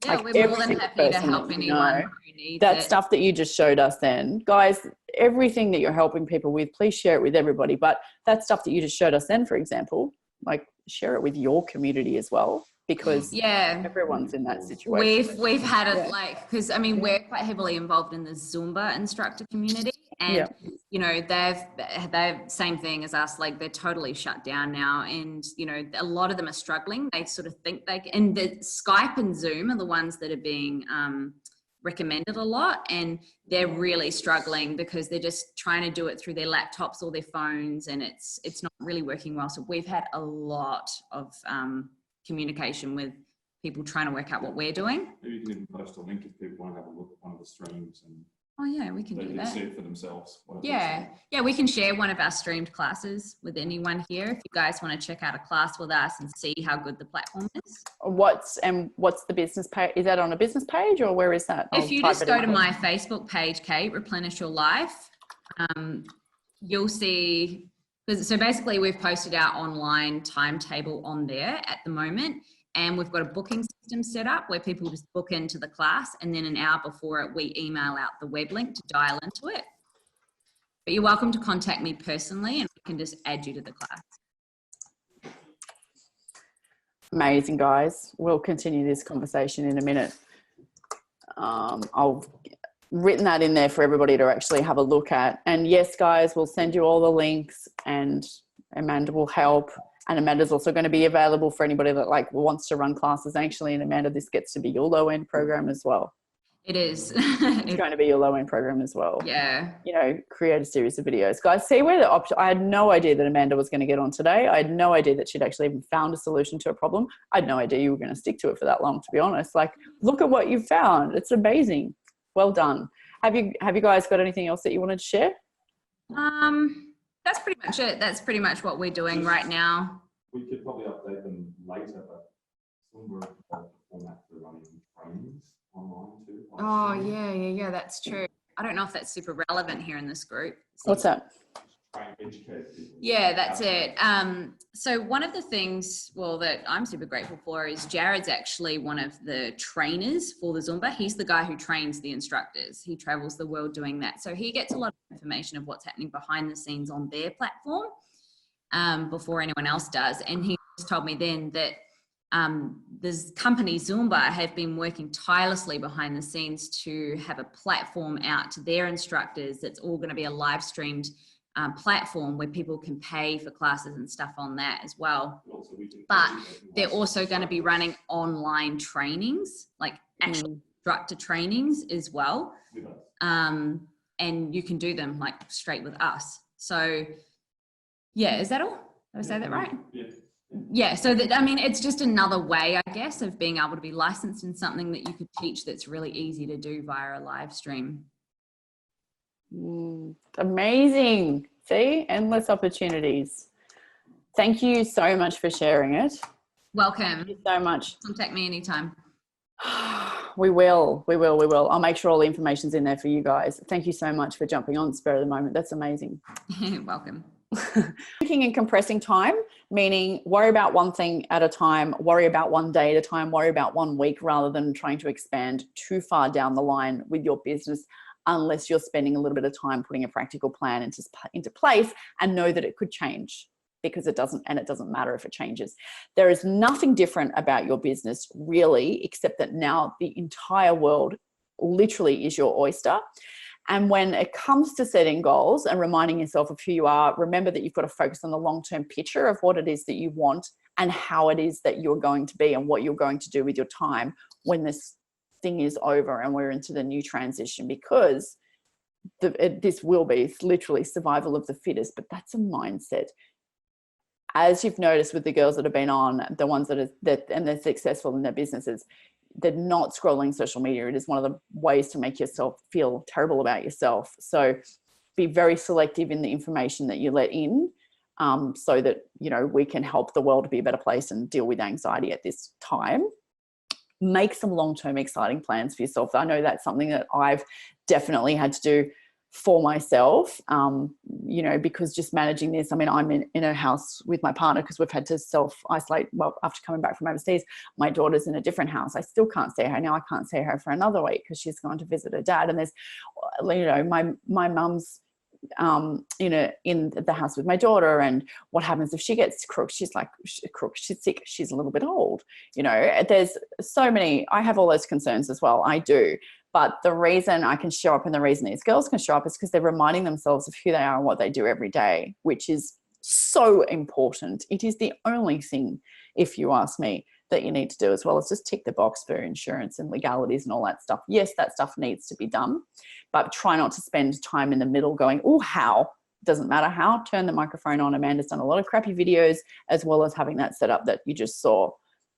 Yeah, like we're more than happy to help anyone who needs that it. stuff that you just showed us then, guys, everything that you're helping people with, please share it with everybody. But that stuff that you just showed us then, for example, like share it with your community as well, because everyone's in that situation. We've had it like, because I mean we're quite heavily involved in the Zumba instructor community, and you know they've same thing as us, like they're totally shut down now, and you know a lot of them are struggling. They sort of think they can, and the Skype and Zoom are the ones that are being recommended a lot, and they're really struggling because they're just trying to do it through their laptops or their phones, and it's not really working well. So we've had a lot of communication with people trying to work out what we're doing. Maybe you can even post a link if people want to have a look at one of the streams and we can do that. See it for themselves. Yeah, we can share one of our streamed classes with anyone here if you guys want to check out a class with us and see how good the platform is. What's the business page? Is that on a business page or where is that? If you just go to my Facebook page, Kate, Replenish Your Life, you'll see. So basically we've posted our online timetable on there at the moment, and we've got a booking system set up where people just book into the class, and then an hour before it we email out the web link to dial into it. But you're welcome to contact me personally and we can just add you to the class. Amazing, guys. We'll continue this conversation in a minute. I'll written that in there for everybody to actually have a look at. And yes, guys, we'll send you all the links and Amanda will help. And Amanda's also going to be available for anybody that like wants to run classes. Actually, and Amanda, this gets to be your low end program as well. It is. It's going to be your low end program as well. Yeah. You know, create a series of videos. Guys, see where the option, I had no idea that Amanda was going to get on today. I had no idea that she'd actually even found a solution to a problem. I had no idea you were going to stick to it for that long, to be honest. Like, look at what you've found. It's amazing. Well done. Have you guys got anything else that you wanted to share? That's pretty much it. That's pretty much what we're doing right now. We could probably update them later, but some were the format for running trainings online too. Oh yeah, that's true. I don't know if that's super relevant here in this group. What's that? Yeah, that's it. So one of the things, that I'm super grateful for is Jared's actually one of the trainers for the Zumba. He's the guy who trains the instructors. He travels the world doing that. So he gets a lot of information of what's happening behind the scenes on their platform before anyone else does. And he just told me then that this company Zumba have been working tirelessly behind the scenes to have a platform out to their instructors. That's all going to be a live streamed platform where people can pay for classes and stuff on that as well. But they're also going to be running online trainings, like actual instructor trainings as well. And you can do them like straight with us. So yeah, is that all? Did I say that right? Yeah, so that, I mean, it's just another way, I guess, of being able to be licensed in something that you could teach that's really easy to do via a live stream. Amazing. See, endless opportunities. Thank you so much for sharing it. Welcome. Thank you so much. Contact me anytime. We will. I'll make sure all the information's in there for you guys. Thank you so much for jumping on Spur of the Moment. That's amazing. Welcome. Thinking and compressing time, meaning worry about one thing at a time, worry about one day at a time, worry about 1 week, rather than trying to expand too far down the line with your business, unless you're spending a little bit of time putting a practical plan into place, and know that it could change, because it doesn't matter if it changes. There is nothing different about your business really, except that now the entire world literally is your oyster. And when it comes to setting goals and reminding yourself of who you are, remember that you've got to focus on the long-term picture of what it is that you want and how it is that you're going to be and what you're going to do with your time when this thing is over and we're into the new transition, because this will be literally survival of the fittest, but that's a mindset. As you've noticed with the girls that have been on, the ones that they're successful in their businesses, they're not scrolling social media. It is one of the ways to make yourself feel terrible about yourself. So be very selective in the information that you let in, so that, you know, we can help the world to be a better place and deal with anxiety at this time. Make some long-term exciting plans for yourself. I know that's something that I've definitely had to do for myself, you know, because just managing this, I mean, I'm in a house with my partner because we've had to self-isolate. Well, after coming back from overseas, my daughter's in a different house. I still can't see her now. I can't see her for another week because she's gone to visit her dad. And there's, you know, my mum's, you know, in the house with my daughter, and what happens if she gets crook? She's sick. She's a little bit old. You know, there's so many. I have all those concerns as well. I do. But the reason I can show up and the reason these girls can show up is because they're reminding themselves of who they are and what they do every day, which is so important. It is the only thing, if you ask me, that you need to do, as well as just tick the box for insurance and legalities and all that stuff. Yes, that stuff needs to be done, but try not to spend time in the middle going, oh, how? Doesn't matter how. Turn the microphone on. Amanda's done a lot of crappy videos, as well as having that setup that you just saw.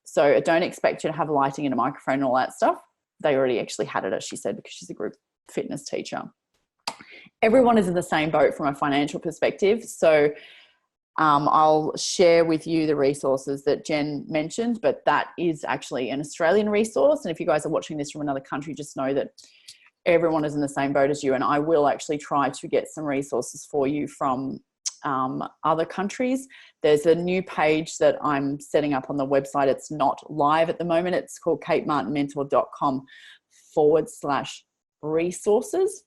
So don't expect you to have lighting and a microphone and all that stuff. They already actually had it, as she said, because she's a group fitness teacher. Everyone is in the same boat from a financial perspective. So I'll share with you the resources that Jen mentioned, but that is actually an Australian resource. And if you guys are watching this from another country, just know that everyone is in the same boat as you. And I will actually try to get some resources for you from other countries. There's a new page that I'm setting up on the website. It's not live at the moment. It's called katemartinmentor.com/resources.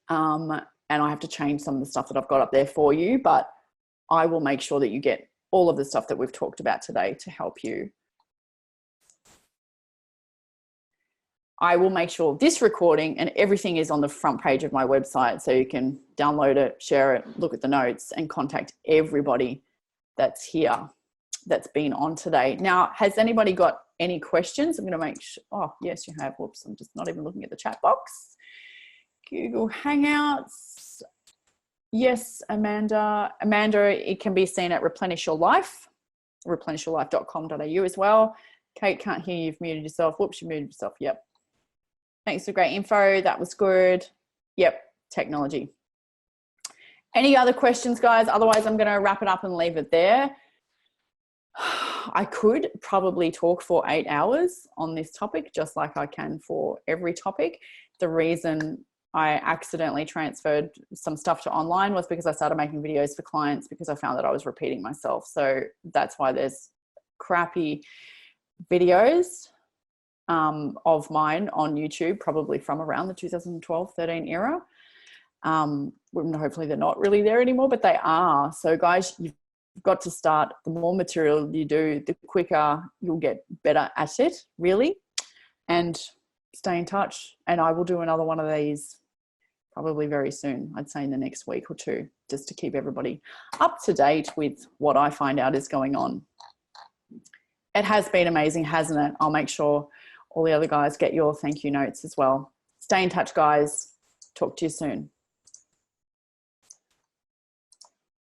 And I have to change some of the stuff that I've got up there for you, but I will make sure that you get all of the stuff that we've talked about today to help you. I will make sure this recording and everything is on the front page of my website, so you can download it, share it, look at the notes, and contact everybody that's here, that's been on today. Now, has anybody got any questions? I'm going to make sure. Oh, yes, you have. Whoops, I'm just not even looking at the chat box. Google Hangouts. Yes, Amanda. Amanda, it can be seen at Replenish Your Life, replenishyourlife.com.au as well. Kate, can't hear you. You've muted yourself. Whoops, you muted yourself. Yep. Thanks for great info. That was good. Yep, technology. Any other questions, guys? Otherwise, I'm going to wrap it up and leave it there. I could probably talk for 8 hours on this topic, just like I can for every topic. The reason I accidentally transferred some stuff to online was because I started making videos for clients because I found that I was repeating myself. So that's why there's crappy videos of mine on YouTube, probably from around the 2012-13 era. Hopefully they're not really there anymore, but they are. So guys, you've you've got to start. The more material you do, the quicker you'll get better at it, really. And stay in touch. And I will do another one of these probably very soon. I'd say in the next week or two, just to keep everybody up to date with what I find out is going on. It has been amazing, hasn't it? I'll make sure all the other guys get your thank you notes as well. Stay in touch, guys. Talk to you soon.